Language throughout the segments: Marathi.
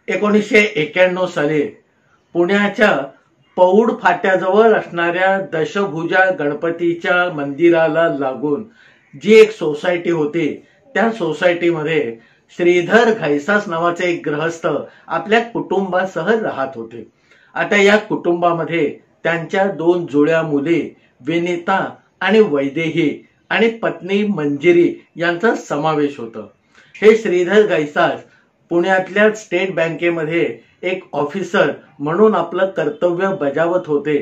1991 साली पुण्याच्या पौड फाट्याजवळ असणाऱ्या दशभुजा गणपतीच्या मंदिराला लागून जी एक सोसायटी होती, त्या सोसायटीमध्ये श्रीधर घैसास नावाचे एक गृहस्थ आपल्या कुटुंबासह राहत होते। आता या कुटुंबामध्ये त्यांच्या 2 जुळ्या मुली विनीता आणि वैदेही आणि पत्नी मंजिरी यांचा समावेश होता। हे श्रीधर घैसास पुण्यातल्या स्टेट बँकेमध्ये एक ऑफिसर म्हणून आपलं कर्तव्य बजावत होते।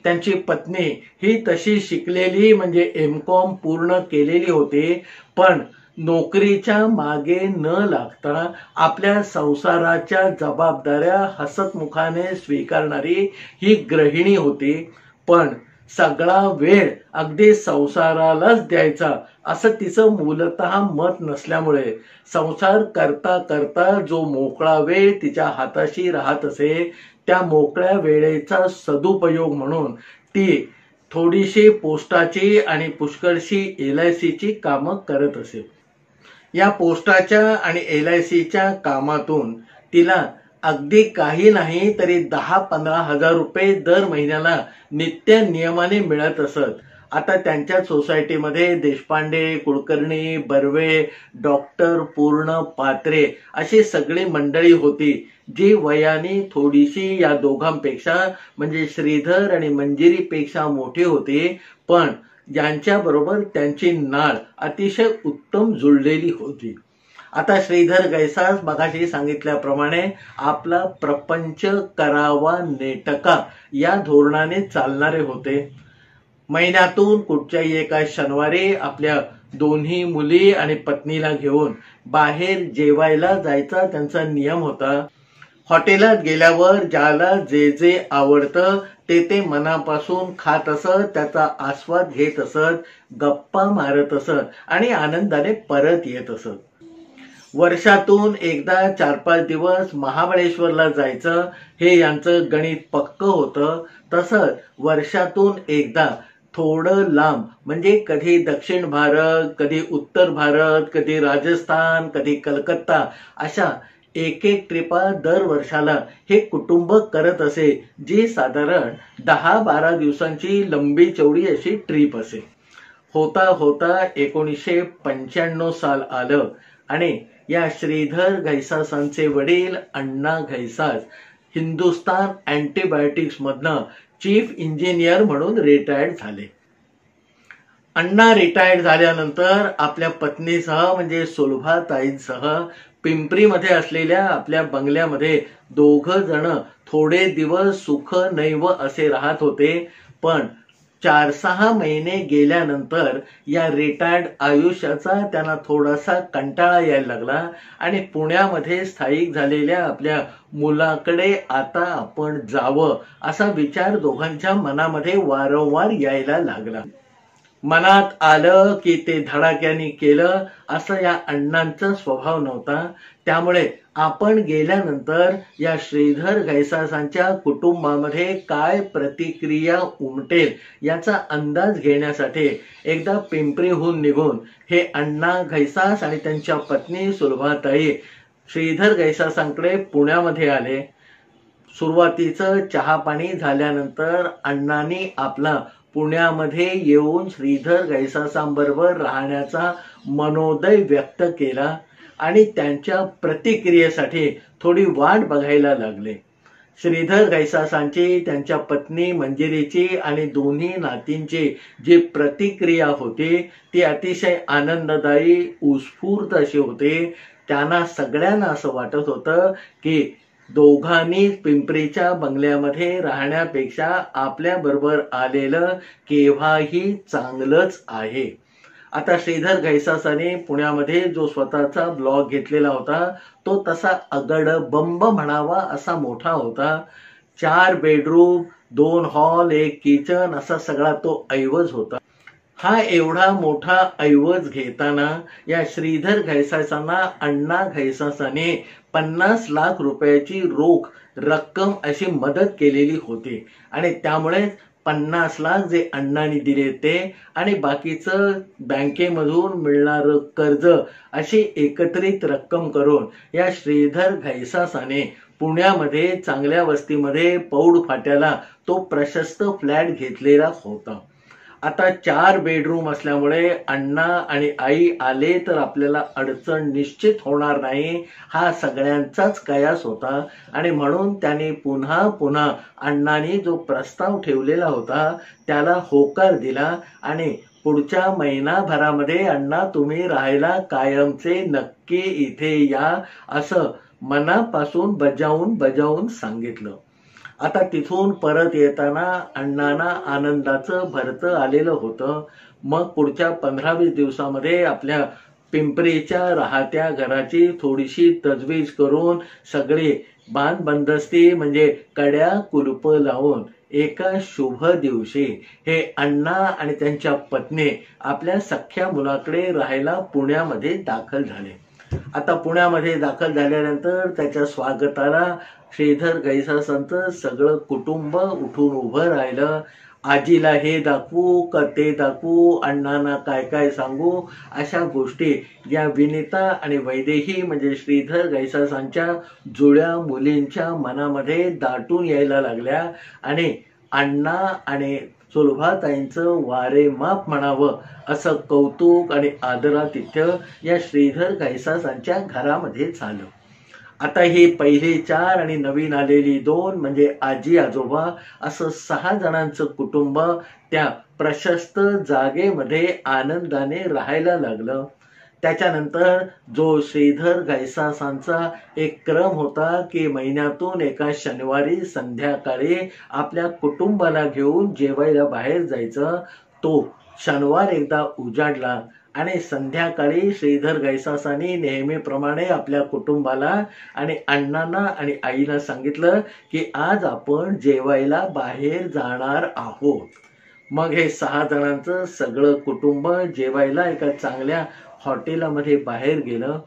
त्यांची पत्नी ही तशी शिकलेली म्हणजे एमकॉम पूर्ण केलेली होती, पण नोकरीच्या मागे न लागता आपल्या संसाराच्या जबाबदाऱ्या हसतमुखाने स्वीकारणारी ही गृहिणी होती। पण सगळा वेळ अगदी संसारालाच द्यायचा असं तिचं मूलतः मत नसल्यामुळे संसार करता करता जो मोकळा वेळ तिच्या हाताशी राहत असे, त्या मोकळ्या वेळेचा सदुपयोग म्हणून ती थोडीशी पोस्टाची आणि पुष्कळशी LICची कामं करत असे। या पोस्टाच्या आणि LICच्या कामातून तिला अगदी काही नाही तरी 10-15 हजार रुपये दर महिन्याला नित्य नियमाने मिळत असत। आता त्यांच्या सोसायटीमध्ये देशपांडे, कुलकर्णी, बर्वे, डॉक्टर पूर्ण, पात्रे अशी सगळी मंडळी होती, जी वयाने थोडीशी या दोघांपेक्षा म्हणजे श्रीधर आणि मंजिरीपेक्षा मोठी होती, पण यांच्याबरोबर त्यांची नाळ अतिशय उत्तम जुळलेली होती। आता श्रीधर घैसास मगाशी सांगितल्याप्रमाणे आपला प्रपंच करावा नेटका या धोरणाने चालणारे होते। महिन्यातून कुठच्याही एका शनिवारी आपल्या दोन्ही मुली आणि पत्नीला घेऊन बाहेर जेवायला जायचा त्यांचा नियम होता। हॉटेलात गेल्यावर ज्याला जे जे आवडतं ते मनापासून खात असत, त्याचा आस्वाद घेत असत, गप्पा मारत असत आणि आनंदाने परत येत असत। वर्षातून एकदा 4-5 दिवस महाबळेश्वरला जायचं हे यांचं गणित पक्क होतं। तसंच वर्षातून एकदा थोडं लांब म्हणजे कधी दक्षिण भारत, कधी उत्तर भारत, कधी राजस्थान, कधी कलकत्ता अशा एक ट्रिपा दर वर्षाला हे कुटुंब करत असे, जी साधारण 10-12 दिवसांची लंबी चौडी अशी ट्रिप असे। होता होता 1995 साल आलं आणि या श्रीधर घैसासांचे वडील अण्णा घैसास हिंदुस्तान अँटीबायोटिक्स मधनं चीफ इंजिनियर म्हणून रिटायर्ड झाले। अण्णा रिटायर्ड झाल्यानंतर आपल्या पत्नीसह म्हणजे सुलभाताईंसह पिंपरीमध्ये असलेल्या आपल्या बंगल्यामध्ये 2 जण थोडे दिवस सुख नैव असे राहत होते। पण 4-6 महिने गेल्यानंतर या रिटायर्ड आयुष्याचा त्यांना थोडासा कंटाळा यायला लागला आणि पुण्यामध्ये स्थायिक झालेल्या आपल्या मुलाकडे आता आपण जावं असा विचार दोघांच्या मनामध्ये वारंवार यायला लागला। मनात आलं की ते धडाक्याने केलं असं या अण्णांचा स्वभाव नव्हता। त्यामुळे आपण गेल्यानंतर या श्रीधर घैसासांच्या कुटुंबामध्ये काय प्रतिक्रिया उमटेल याचा अंदाज घेण्यासाठी एकदा पिंपरीहून निघून हे अण्णा घैसास आणि त्यांच्या पत्नी सुलभाताई श्रीधर घैसासांकडे पुण्यामध्ये आले। सुरुवातीचं चहा पाणी झाल्यानंतर अण्णांनी आपला पुण्यामध्ये येऊन श्रीधर घैसासांबरोबर राहण्याचा मनोदय व्यक्त केला आणि त्यांच्या प्रतिक्रियेसाठी थोडी वाट बघायला लागले। श्रीधर घैसासांची, त्यांच्या पत्नी मंजिरीची आणि दोन्ही नातींची जी प्रतिक्रिया होती ती अतिशय आनंददायी, उत्स्फूर्त अशी होती। त्यांना सगळ्यांना असं वाटत होतं की दोघांनी पिंपरीच्या बंगल्यामध्ये राहण्यापेक्षा आपल्या बरोबर आलेलं केव्हाही चांगलंच आहे। आता श्रीधर घैसासाने पुण्यामध्ये जो स्वतःचा ब्लॉक घेतलेला होता तो तसा अगडबंब म्हणावा असा मोठा होता। 4 बेडरूम, 2 हॉल, 1 किचन असा सगळा तो ऐवज होता। हा एवढा मोठा ऐवज घेताना या श्रीधर घैसासांना अण्णा घैसासाने 50 लाख रुपयाची रोख रक्कम अशी मदत केलेली होती आणि त्यामुळे 50 लाख जे अण्णांनी दिले ते आणि बाकीचं बँकेमधून मिळणारं कर्ज अशी एकत्रित रक्कम करून या श्रीधर घैसासाने पुण्यामध्ये चांगल्या वस्तीमध्ये पौड फाट्याला तो प्रशस्त फ्लॅट घेतलेला होता. आता 4 बेडरूम असल्यामुळे अण्णा आणि आई आले तर आपल्याला अडचण निश्चित होणार नाही हा सगळ्यांचाच कयास होता. आणि म्हणून त्याने पुन्हा पुन्हा अण्णांनी जो प्रस्ताव ठेवलेला होता त्याला होकार दिला. आणि पुढच्या महिनाभरामध्ये अण्णा तुम्ही राहायला कायमचे नक्की इथे या असं मनापासून बजावून सांगितलं. आता तिथून परत येताना अण्णांना आनंदाचं भरतं आलेलं होतं. मग पुढच्या 15-20 दिवसामध्ये आपल्या पिंपरीच्या राहत्या घराची थोडीशी तजवीज करून सगळे बांधबंदस्ती म्हणजे कड्या कुलूप लावून एका शुभ दिवशी हे अण्णा आणि त्यांच्या पत्नी आपल्या सख्ख्या मुलाकडे राहायला पुण्यामध्ये दाखल झाले. आता पुण्यामध्ये दाखल झाल्यानंतर त्याच्या स्वागताला श्रीधर गैसासांचं सगळं कुटुंब उठून उभं राहिलं. आजीला हे दाखवू का ते दाखवू, अण्णांना काय काय सांगू, अशा गोष्टी या विनिता आणि वैदेही म्हणजे श्रीधर गैसासांच्या जुळ्या मुलींच्या मनामध्ये दाटून यायला लागल्या. आणि अण्णा आणि सुलभाताईंचं वारेमाप म्हणावं असं कौतुक आणि आदरातिथ्य या श्रीधर गैसासांच्या घरामध्ये झालं. आता ही पहिली 4 आणि नवीन आलेली 2 म्हणजे आजी आजोबा असं 6 जणांचं कुटुंब त्या प्रशस्त जागेमध्ये आनंदाने राहायला लागलं. त्याच्यानंतर जो श्रीधर गैसासांचा एक क्रम होता की महिन्यातून एका शनिवारी संध्याकाळी आपल्या कुटुंबाला घेऊन जेवायला बाहेर जायचं, तो शनिवार एकदा उजाडला. आणि संध्याकाळी श्रीधर गैसासांनी नेहमीप्रमाणे आपल्या कुटुंबाला आणि अण्णांना आणि आईला सांगितलं की आज आपण जेवायला बाहेर जाणार आहोत. मग हे 6 जणांचं सगळं कुटुंब जेवायला एका चांगल्या हॉटेलमध्ये बाहेर गेलं.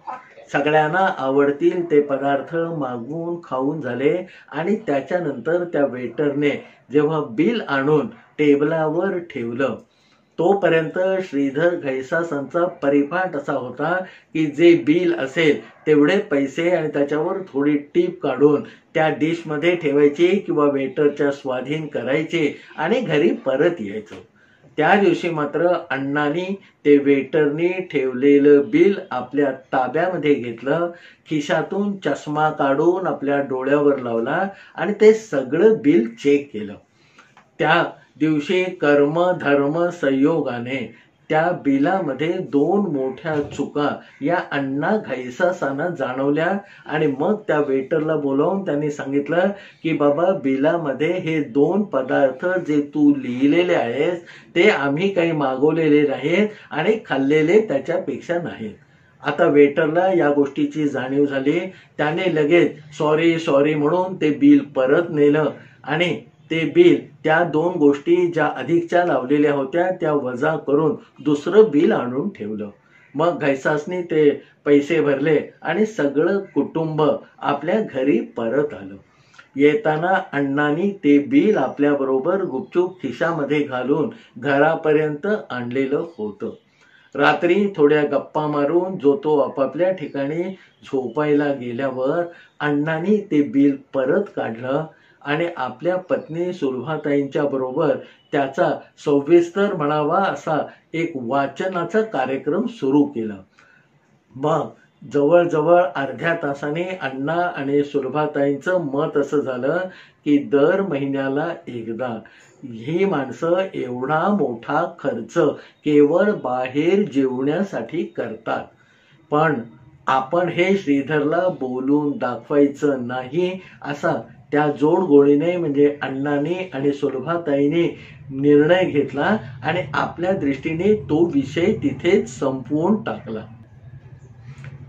सगळ्यांना आवडतील ते पदार्थ मागवून खाऊन झाले. आणि त्याच्यानंतर त्या वेटरने जेव्हा बिल आणून टेबलावर ठेवलं तोपर्यंत श्रीधर गैसासांचा परिपाठ असा होता की जे बिल असेल तेवढे पैसे आणि त्याच्यावर थोडी टीप काढून त्या डिशमध्ये ठेवायची किंवा वेटरच्या स्वाधीन करायचे आणि घरी परत यायचं. त्या दिवशी मात्र अण्णांनी ते वेटरनी ठेवलेलं बिल आपल्या ताब्यामध्ये घेतलं, खिशातून चष्मा काढून आपल्या डोळ्यावर लावला आणि ते सगळं बिल चेक केलं. त्या दिवशी कर्म धर्म संयोगाने त्या बिलामध्ये 2 मोठ्या चुका या अण्णा गैसासांना जाणवल्या. आणि मग त्या वेटरला बोलावून त्यांनी सांगितलं की बाबा बिलामध्ये हे 2 पदार्थ जे तू लिहिलेले आहेस ते आम्ही काही मागवलेले नाहीत आणि खाल्लेले त्याच्यापेक्षा नाहीत. आता वेटरला या गोष्टीची जाणीव झाली. त्याने लगेच सॉरी म्हणून ते बिल परत नेलं आणि ते बिल त्या 2 गोष्टी ज्या अधिकच्या लावलेल्या होत्या त्या वजा करून दुसरं बिल आणून ठेवलं. मग गैसासनी ते पैसे भरले आणि सगळं कुटुंब आपल्या घरी परत आलं. येताना अण्णांनी ते बिल आपल्याबरोबर गुपचूप खिशामध्ये घालून घरापर्यंत आणलेलं होतं. रात्री थोड्या गप्पा मारून जो तो आपापल्या ठिकाणी झोपायला गेल्यावर अण्णांनी ते बिल परत काढलं आणि आपल्या पत्नी सुलभाताईंच्या बरोबर त्याचा सविस्तर म्हणावा असा एक वाचनाचा कार्यक्रम सुरू केला. मग जवळजवळ अर्ध्या तासाने अण्णा आणि सुलभाताईंचं मत असं झालं की दर महिन्याला एकदा ही माणसं एवढा मोठा खर्च केवळ बाहेर जेवण्यासाठी करतात, पण आपण हे श्रीधरला बोलून दाखवायचं नाही असा त्या जोडगोळीने म्हणजे अण्णांनी आणि सुलभाताईंनी निर्णय घेतला आणि आपल्या दृष्टीने तो विषय तिथेच संपवून टाकला.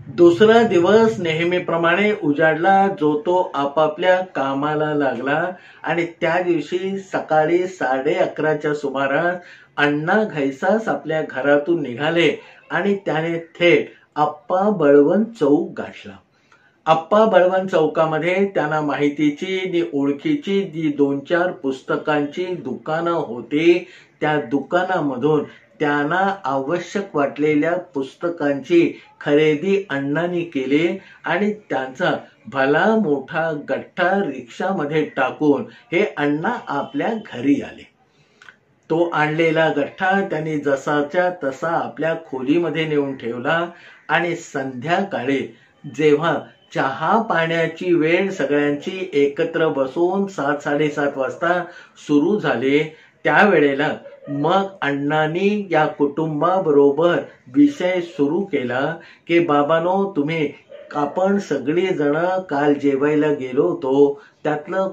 दुसरा दिवस नेहमीप्रमाणे उजाडला. जो तो आपापल्या कामाला लागला आणि त्या दिवशी सकाळी 11:30च्या सुमारास अण्णा गैसास आपल्या घरातून निघाले आणि त्याने थेट आप्पा बळवंत चौक गाठला. आप्पा बळवंत चौकामध्ये त्यांना माहितीची आणि ओळखीची जी 2-4 पुस्तकांची दुकानं होती त्या दुकानामधून त्यांना आवश्यक वाटलेल्या पुस्तकांची खरेदी अण्णांनी केली आणि त्यांचा भला मोठा गठ्ठा रिक्षामध्ये टाकून हे अण्णा आपल्या घरी आले. तो आणलेला गठ्ठा त्यांनी जसाच्या तसा आपल्या खोलीमध्ये नेऊन ठेवला आणि संध्याकाळी जेव्हा चहा पाण्याची वेळ सगळ्यांची एकत्र बसून 7-7:30 वाजता सुरू झाली, त्यावेळेला मग अण्णांनी या कुटुंबाबरोबर विषय सुरू केला की बाबांनो, तुम्ही आपण सगळी जण काल जेवायला गेलो होतो, त्यातलं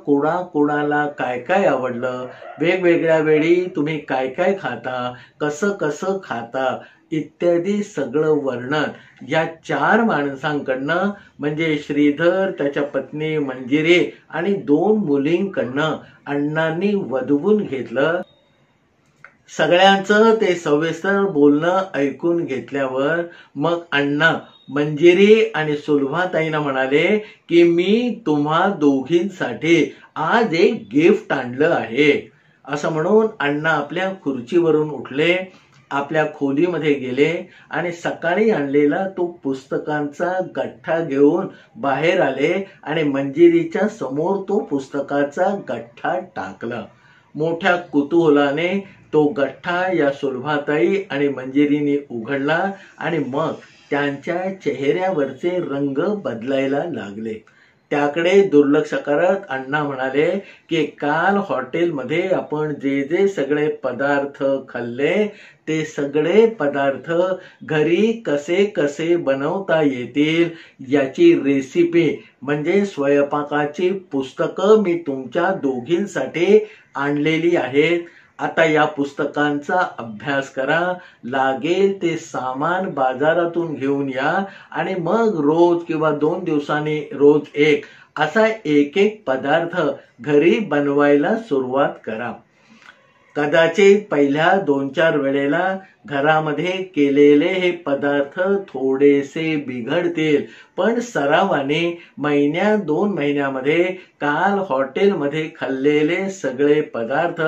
कोणाला काय काय आवडलं, वेगवेगळ्या वेळी तुम्ही काय काय खाता, कसं कसं खाता इत्यादी सगळं वर्णन या 4 माणसांकडनं म्हणजे श्रीधर, त्याच्या पत्नी मंजिरी आणि 2 मुलींकडनं अण्णांनी वदवून घेतलं. सगळ्यांचं ते सविस्तर बोलणं ऐकून घेतल्यावर मग अण्णा मंजिरी आणि सुलभाताईंना म्हणाले की मी तुम्हा दोघींसाठी आज एक गिफ्ट आणलं आहे. असं म्हणून अण्णा आपल्या खुर्चीवरून उठले, आपल्या खोलीमध्ये गेले आणि सकाळी आणलेला तो पुस्तकांचा गठ्ठा घेऊन बाहेर आले आणि मंजिरीच्या समोर तो पुस्तकाचा गठ्ठा टाकला. मोठ्या कुतूहलाने तो गठ्ठा या सुलभाताई आणि मंजिरीने उघडला आणि मग त्यांच्या चेहऱ्यावरचे रंग बदलायला लागले. त्याकडे दुर्लक्ष करत अण्णा म्हणाले की काल हॉटेलमध्ये आपण जे जे सगळे पदार्थ खाल्ले ते सगळे पदार्थ घरी कसे कसे बनवता येतील याची रेसिपी म्हणजे स्वयंपाकाची पुस्तकं मी तुमच्या दोघींसाठी आणलेली आहेत. आता या पुस्तकांचा अभ्यास करा, लागेल ते सामान बाजारातून घेऊन या आणि मग रोज किंवा 2 दिवसांनी रोज एक असा एक पदार्थ घरी बनवायला सुरुवात करा. कदाचित पहिल्या 2-4 वेळेला घरामध्ये केलेले हे पदार्थ थोडेसे बिघडतील, पण सरावाने 1-2 महिन्यामध्ये काल हॉटेलमध्ये खाल्लेले सगळे पदार्थ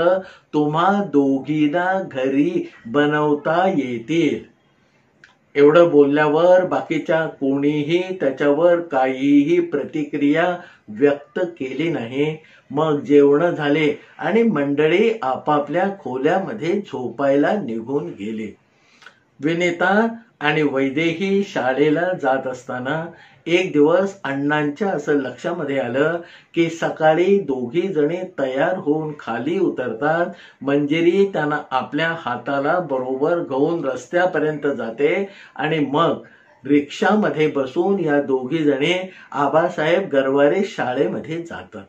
तुम्हा दोघींना घरी बनवता येतील. एवढं बोलल्यावर बाकीच्या कोणीही त्याच्यावर काहीही प्रतिक्रिया व्यक्त केली नाही. मग जेवण झाले आणि मंडळी आपापल्या खोल्यामध्ये झोपायला निघून गेली. विनिता आणि वैदेही शाळेला जात असताना एक दिवस अण्णांच्या असं लक्षामध्ये आलं की सकाळी दोघी जणी तयार होऊन खाली उतरतात. मंजिरी त्यांना आपल्या हाताला बरोबर घेऊन रस्त्यापर्यंत जाते आणि मग रिक्षामध्ये बसून या दोघी जणी आबासाहेब गरवारे शाळेमध्ये जातात.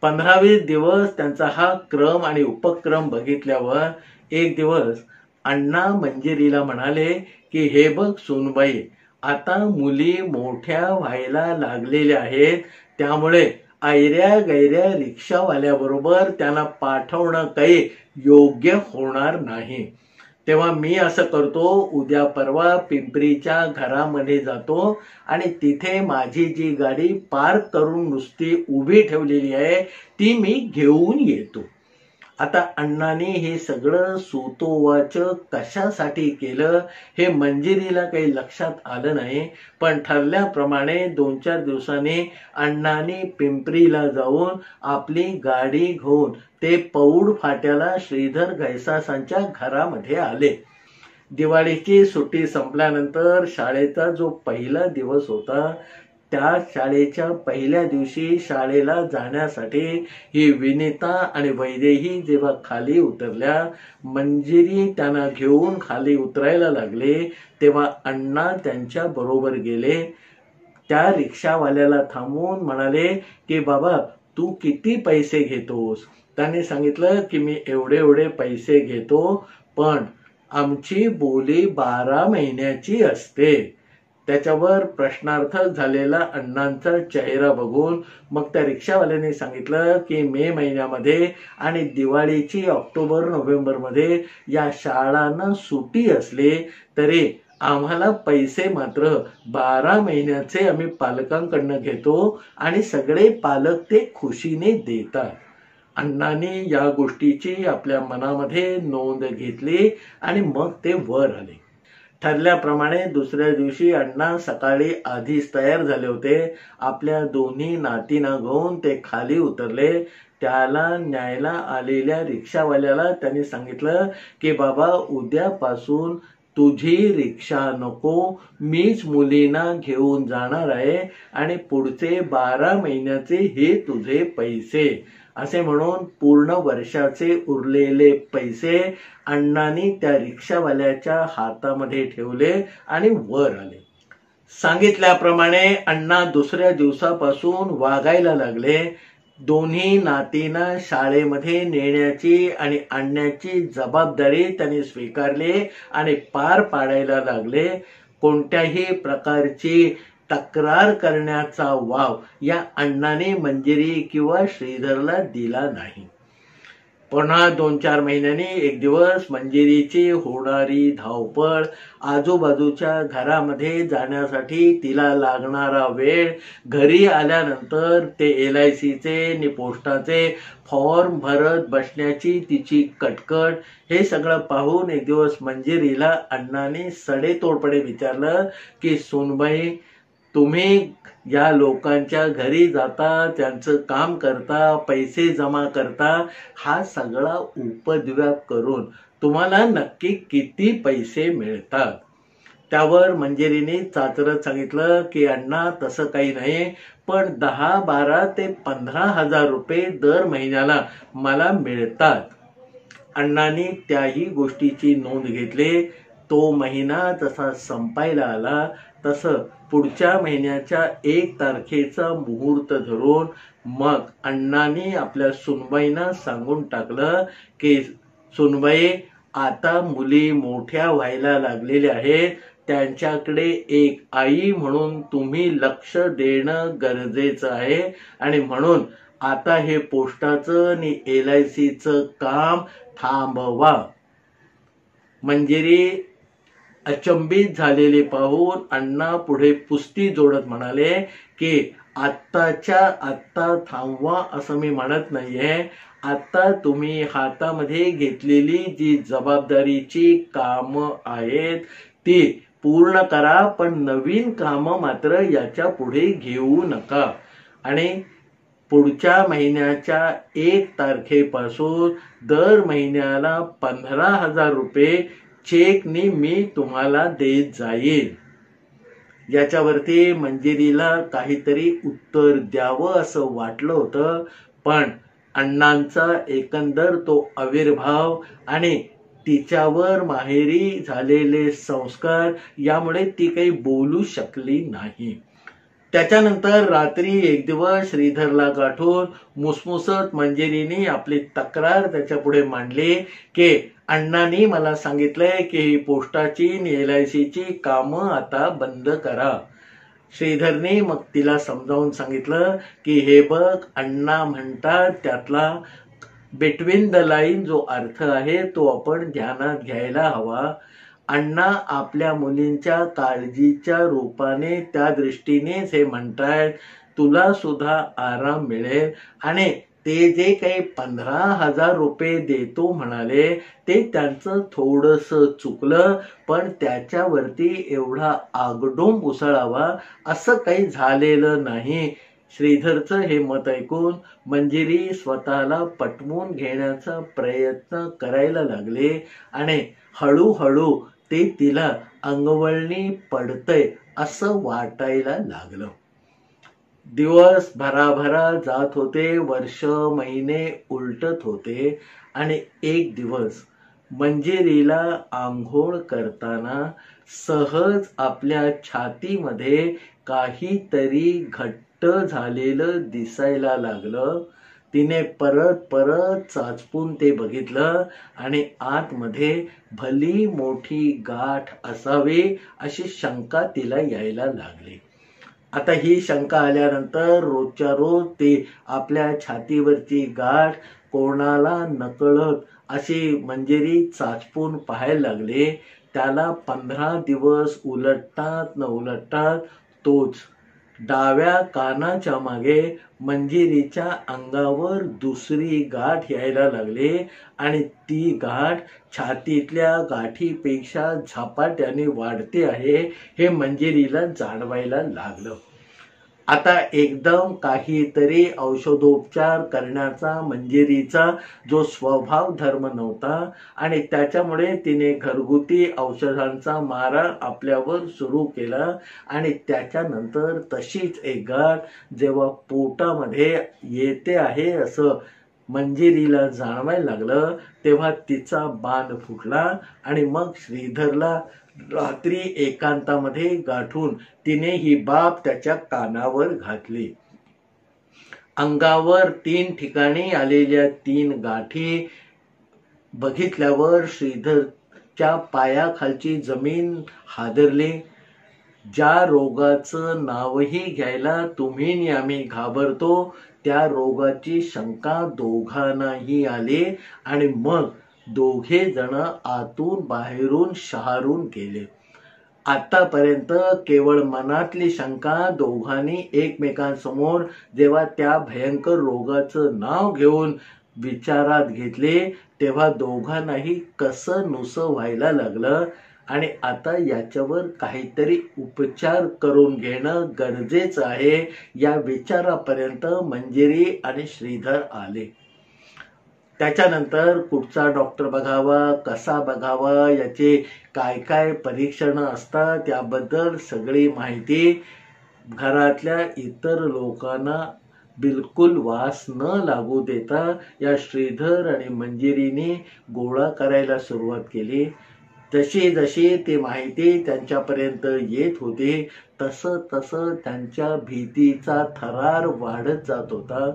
15-20 दिवस त्यांचा हा क्रम आणि उपक्रम बघितल्यावर एक दिवस अण्णा मंजिरीला म्हणाले की हे बघ सुनबाई, आता मुली मोठ्या व्हायला लागलेल्या आहेत, त्यामुळे ऐऱ्या गैऱ्या रिक्षावाल्याबरोबर त्यांना पाठवणं काही योग्य होणार नाही. तेव्हा मी असं करतो, उद्या परवा पिंपरीच्या घरामध्ये जातो आणि तिथे माझी जी गाडी पार्क करून नुसती उभी ठेवलेली आहे ती मी घेऊन येतो. आता अण्णांनी हे सगळं सुतोवाच कशासाठी केलं हे मंजिरीला काही लक्षात आलं नाही, पण ठरल्याप्रमाणे 2-4 दिवसांनी अण्णांनी पिंपरीला जाऊन आपली गाडी घेऊन ते पौड फाट्याला श्रीधर घैसासांच्या घरामध्ये आले. दिवाळीची सुट्टी संपल्यानंतर शाळेचा जो पहिला दिवस होता, त्या शाळेच्या पहिल्या दिवशी शाळेला जाण्यासाठी ही विनिता आणि वैदेही जेव्हा खाली उतरल्या, मंजिरी त्यांना घेऊन खाली उतरायला लागले, तेव्हा अण्णा त्यांच्या बरोबर गेले. त्या रिक्षावाल्याला थांबवून म्हणाले की बाबा, तू किती पैसे घेतोस? त्याने सांगितलं की मी एवढे पैसे घेतो, पण आमची बोली 12 महिन्याची असते. त्याच्यावर प्रश्नार्थक झालेला अण्णांचा चेहरा बघून मग त्या रिक्षावाल्याने सांगितलं की मे महिन्यामध्ये आणि दिवाळीची ऑक्टोबर-नोव्हेंबरमध्ये या शाळांना सुट्टी असली तरी आम्हाला पैसे मात्र 12 महिन्याचे आम्ही पालकांकडनं घेतो आणि सगळे पालक ते खुशीने देतात. अण्णांनी या गोष्टीची आपल्या मनामध्ये नोंद घेतली आणि मग ते वर आले. ठरल्याप्रमाणे दुसऱ्या दिवशी अण्णा सकाळी आधीच तयार झाले होते. आपल्या दोन्ही नातींना घेऊन ते खाली उतरले. त्याला न्यायला आलेल्या रिक्षावाल्याला त्यांनी सांगितलं की बाबा, उद्यापासून तुझी रिक्षा नको, मीच मुलींना घेऊन जाणार आहे आणि पुढचे 12 महिन्याचे हे तुझे पैसे. असे म्हणून पूर्ण वर्षाचे उरलेले पैसे अण्णांनी त्या रिक्षावाल्याच्या हातामध्ये ठेवले आणि वर आले. सांगितल्याप्रमाणे अण्णा दुसऱ्या दिवसापासून वागायला लागले. दोन्ही नातींना शाळेमध्ये नेण्याची आणि आणण्याची जबाबदारी त्यांनी स्वीकारली आणि पार पाडायला लागले. कोणत्याही प्रकारची तक्रार करण्याचा वाव या अण्णाने मंजिरी किंवा श्रीधरला दिला नाही. पुन्हा 2-4 महिन्यांनी एक दिवस मंजिरीची होणारी धावपळ, आजूबाजूच्या घरामध्ये जाण्यासाठी तिला लागणारा वेळ, घरी आल्यानंतर ते LICचे आणि पोस्टाचे फॉर्म भरत बसण्याची तिची कटकट, हे सगळं पाहून एक दिवस मंजिरीला अण्णाने सडेतोडपणे विचारलं की सुनबाई, तुम्ही या लोकांच्या घरी जाता, त्यांचं काम करता, पैसे जमा करता, हा सगळा उपद्व्याप करून तुम्हाला नक्की किती पैसे मिळतात? त्यावर मंजिरीने चाचरत सांगितलं की अण्णा, तसं काही नाही, पण 10, 12 ते 15 हजार रुपये दर महिन्याला मला मिळतात. अण्णांनी त्याही गोष्टीची नोंद घेतली. तो महिना जसा संपायला आला तसं पुढच्या महिन्याच्या 1 तारखेचा मुहूर्त धरून मग अण्णांनी आपल्या सुनबाईंना सांगून टाकलं की सुनबाई, आता मुली मोठ्या व्हायला लागलेल्या आहेत, त्यांच्याकडे एक आई म्हणून तुम्ही लक्ष देणं गरजेचं आहे आणि म्हणून आता हे पोस्टाचं आणि LICचं काम थांबवा. मंजिरी अचंबित झालेले पाहून अण्णा पुढे पुस्ती जोडत म्हणाले की आत्ताच्या आत्ता थांबवा असं मी म्हणत नाहीये. आता तुम्ही हातामध्ये घेतलेली जी जबाबदारीची कामं आहेत ती पूर्ण करा, पण नवीन कामं मात्र याच्या पुढे घेऊ नका. आणि पुढच्या महिन्याच्या 1 तारखेपासून दर महिन्याला 15,000 रुपये चेकनी मी तुम्हाला देत जाईल. याच्यावरती मंजिरीला काहीतरी उत्तर द्यावं असं वाटलं होतं, पण अण्णांचा एकंदर तो आविर्भाव आणि तिच्यावर माहेरी झालेले संस्कार यामुळे ती काही बोलू शकली नाही. त्याच्यानंतर रात्री एक दिवस श्रीधरला गाठून मुसमुसत मंजिरीने आपली तक्रार त्याच्या पुढे मांडली की अण्णांनी मला सांगितलंय की ही पोस्टाची आणि LICची कामं आता बंद करा. श्रीधरने मग तिला समजावून सांगितलं की हे बघ, अण्णा म्हणतात त्यातला बिटवीन द लाईन जो अर्थ आहे तो आपण ध्यानात घ्यायला हवा. अण्णा आपल्या मुलींच्या काळजीच्या रूपाने त्या दृष्टीनेच हे म्हणतायत, तुला सुद्धा आराम मिळेल. आणि ते जे काही 15,000 रुपये देतो म्हणाले ते त्यांचं थोडंसं चुकलं, पण त्याच्यावरती एवढा आगडोंब उसळावा असं काही झालेलं नाही. श्रीधरचं हे मत ऐकून मंजिरी स्वतःला पटवून घेण्याचा प्रयत्न करायला लागले आणि हळूहळू ते तिला अंगवळणी पडतंय असं वाटायला लागलं. दिवस भराभरा जात होते, वर्ष महिने उलटत होते आणि एक दिवस मंजिरीला आंघोळ करताना सहज आपल्या छातीमध्ये काहीतरी घट्ट झालेलं दिसायला लागलं. तिने परत परत चाचपून ते बघितलं आणि आतमध्ये भली मोठी गाठ असावी अशी शंका तिला यायला लागली. आता ही शंका आल्यानंतर रोजच्या रोज ते आपल्या छातीवरची गाठ कोणाला नकळत अशी मंजिरी चाचपून पाहायला लागले. त्याला 15 दिवस उलटतात न उलटतात तोच डाव्या कानाच्या मागे मंजिरीच्या अंगावर दुसरी गाठ यायला लागली आणि ती गाठ छातीतल्या गाठीपेक्षा झपाट्याने वाढते आहे हे मंजिरीला जाणवायला लागलं. आता एकदम काहीतरी औषधोपचार करण्याचा मंजिरीचा जो स्वभाव धर्म नव्हता आणि त्याच्यामुळे तिने घरगुती औषधांचा मारा आपल्यावर सुरू केला आणि त्याच्यानंतर तशीच एक गाठ जेव्हा पोटामध्ये येते आहे असं मंजिरीला जाणवायला लागलं तेव्हा तिचा बाण फुटला आणि मग श्रीधरला रात्री एकांतामध्ये गाठून तिने ही बाब त्याच्या कानावर घातली. अंगावर 3 ठिकाणी आलेल्या 3 गाठी बघितल्यावर श्रीधरच्या पायाखालची जमीन हादरली. ज्या रोगाचं नावही घ्यायला तुम्ही आणि आम्ही घाबरतो त्या रोगाची शंका दोघांनाही आली आणि मग दोघे जण आतून बाहेरून शहारून गेले. आतापर्यंत केवळ मनातली शंका दोघांनी एकमेकांसमोर जेव्हा त्या भयंकर रोगाचं नाव घेऊन विचारात घेतले तेव्हा दोघांनाही कसं नुसं व्हायला लागलं आणि आता याच्यावर काहीतरी उपचार करून घेणं गरजेचं आहे या विचारापर्यंत मंजिरी आणि श्रीधर आले. त्याच्यानंतर कुठचा डॉक्टर बघावा, कसा बघावा, याचे काय काय परीक्षणं असतात याबद्दल सगळी माहिती घरातल्या इतर लोकांना बिलकुल वास न लागू देता या श्रीधर आणि मंजिरीने गोळा करायला सुरुवात केली. जशी जशी ती माहिती त्यांच्यापर्यंत येत होती तसं तसं त्यांच्या भीतीचा थरार वाढत जात होता.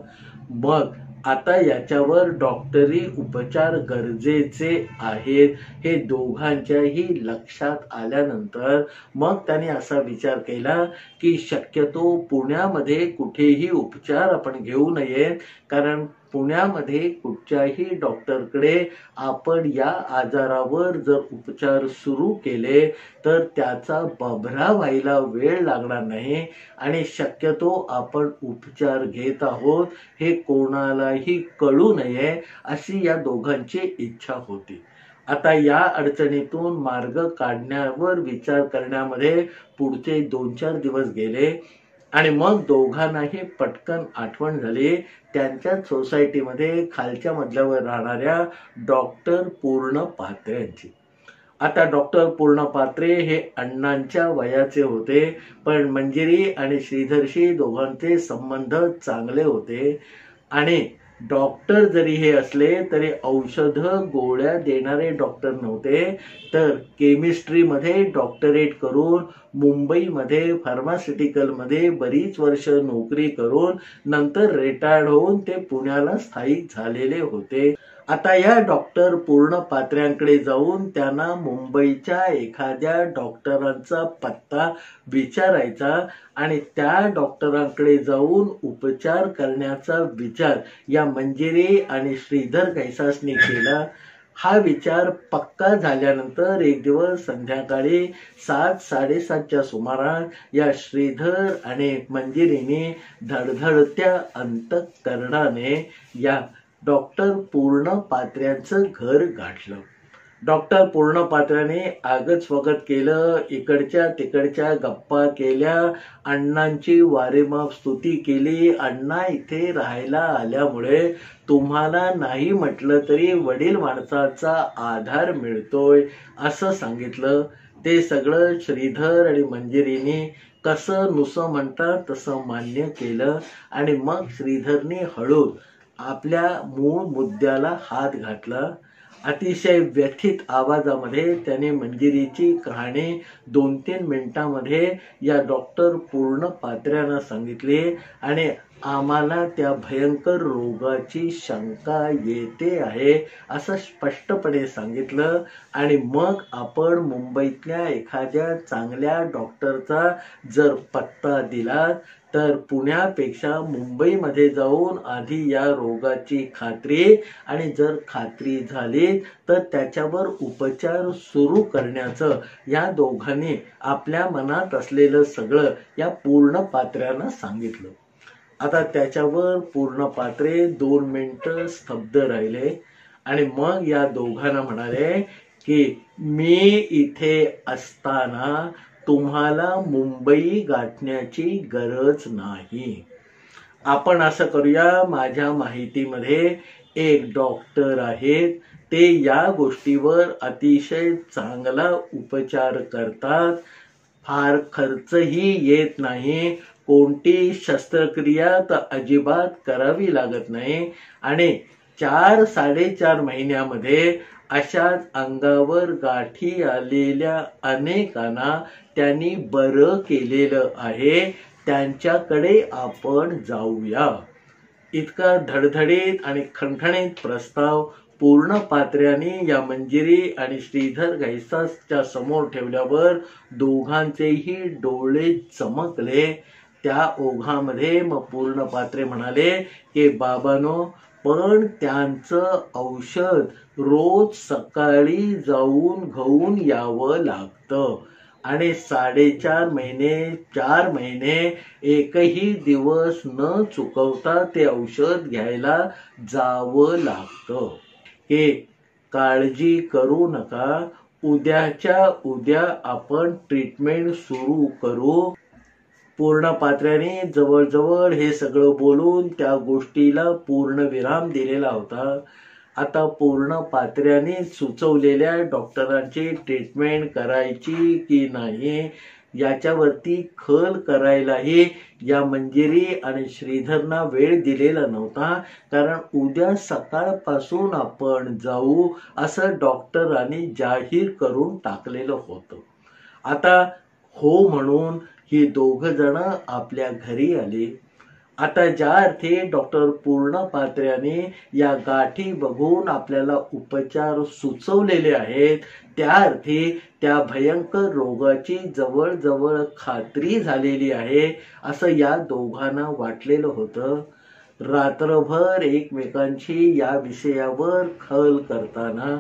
मग आता याच्यावर डॉक्टरी उपचार गरजेचे आहेत हे दोघांच्याही लक्षात आल्यानंतर मग त्याने असा विचार केला की शक्यतो पुण्यामध्ये कुठेही उपचार आपण घेऊ नयेत, कारण पुण्यामध्ये कुठच्याही डॉक्टरकडे आपण या आजारावर जर उपचार सुरू केले तर त्याचा बभरा व्हायला वेळ लागणार नाही आणि शक्यतो आपण उपचार घेत आहोत हे कोणालाही कळू नये अशी या दोघांची इच्छा होती. आता या अडचणीतून मार्ग काढण्यावर विचार करण्यामध्ये पुढचे 2-4 दिवस गेले आणि मग दोघांनाही पटकन आठवण झाली त्यांच्याच सोसायटीमध्ये खालच्या मजल्यावर राहणाऱ्या डॉक्टर पूर्ण पात्र्यांची. आता डॉक्टर पूर्ण पात्रे हे अण्णांच्या वयाचे होते, पण मंजिरी आणि श्रीधरशी दोघांचे संबंध चांगले होते आणि डॉक्टर जरी हे असले तरी औषध गोळ्या देणारे डॉक्टर नव्हते, तर केमिस्ट्रीमध्ये डॉक्टरेट करून मुंबईमध्ये फार्मास्युटिकलमध्ये बरीच वर्ष नोकरी करून नंतर रिटायर्ड होऊन ते पुण्याला स्थायिक झालेले होते. आता या डॉक्टर पूर्ण पात्र्यांकडे जाऊन त्यांना मुंबईच्या एखाद्या डॉक्टरांचा पत्ता विचारायचा आणि त्या डॉक्टरांकडे जाऊन उपचार करण्याचा विचार या मंजिरी आणि श्रीधर कैसासने केला. हा विचार पक्का झाल्यानंतर एक दिवस संध्याकाळी 7-7:30च्या सुमारास या श्रीधर आणि मंजिरीने धडधडत्या अंतःकरणाने या डॉक्टर पूर्ण पात्र्यांचं घर गाठलं. डॉक्टर पूर्ण पात्र्याने आगत स्वागत केलं, इकडच्या तिकडच्या गप्पा केल्या, अण्णांची वारेमाप स्तुती केली. अण्णा इथे राहायला आल्यामुळे तुम्हाला नाही म्हटलं तरी वडील माणसाचा आधार मिळतोय असं सांगितलं. ते सगळं श्रीधर आणि मंजिरीने कसं नुसं म्हणतात तसं मान्य केलं आणि मग श्रीधरने हळूच आपल्या मूळ मुद्द्याला हात घातला. अतिशय व्यथित आवाजामध्ये त्याने मंजिरीची कहाणी 2-3 मिनिटांमध्ये या डॉक्टर पूर्ण पात्र्यांना सांगितली आणि आम्हाला त्या भयंकर रोगाची शंका येते आहे असं स्पष्टपणे सांगितलं। आणि मग आपण मुंबईतल्या एखाद्या चांगल्या डॉक्टरचा जर पत्ता दिला तर पुण्यापेक्षा मुंबईमध्ये जाऊन आधी या रोगाची खात्री, आणि जर खात्री झाली तर त्याच्यावर उपचार सुरू करण्याचं या दोघांनी आपल्या मनात असलेलं सगळं या पूर्णपात्र्यांना सांगितलं। आता त्याच्यावर पूर्णपात्रे 2 मिनिटं स्तब्ध राहिले आणि मग या दोघांना म्हणाले की मी इथे असताना तुम्हाला मुंबई गाठण्याची गरज नाही। आपण असं करूया, माझ्या माहितीमध्ये एक डॉक्टर आहेत, ते या गोष्टीवर अतिशय चांगला उपचार करतात, फार खर्चही येत नाही, कोणती शस्त्रक्रिया तर अजिबात करावी लागत नाही, आणि 4-4.5 महिन्यामध्ये अशाच अंगावर गाठी आलेल्या अनेकांना त्यांनी बरं केलेलं आहे, त्यांच्याकडे आपण जाऊया। इतका धडधडीत आणि खणखणीत प्रस्ताव पूर्णपात्र्यांनी या मंजिरी आणि श्रीधर घैसासच्या समोर ठेवल्यावर दोघांचेही डोळे चमकले। त्या ओघामध्ये मग पूर्णपात्रे म्हणाले की बाबांनो, पण त्यांचं औषध रोज सकाळी जाऊन घेऊन यावं लागतं, आणि 4.5 महिने 4 महिने एकही दिवस न चुकवता ते औषध घ्यायला जावं लागतं। हे काळजी करू नका, उद्याच्या उद्या आपण ट्रीटमेंट सुरू करू। पूर्णपात्र्यांनी जवळजवळ हे सगळं बोलून त्या गोष्टीला पूर्णविराम दिलेला होता। आता पूर्णपात्र्यांनी सुचवलेल्या डॉक्टरांची ट्रीटमेंट करायची की नाही याच्यावरती खल करायलाही या मंजिरी आणि श्रीधरना वेळ दिलेला नव्हता, कारण उद्या सकाळपासून आपण जाऊ असं डॉक्टरांनी जाहीर करून टाकलेलं होतं। आता हो म्हणून ही 2 जण आपल्या घरी आली। आता ज्या अर्थी डॉक्टर पूर्णपात्र्यांनी या गाठी बघून आपल्याला उपचार सुचवलेले आहेत, त्या अर्थी त्या भयंकर रोगाची जवळजवळ खात्री झालेली आहे असं या दोघांना वाटलेलं होतं। रात्रभर एकमेकांशी या विषयावर खल करताना,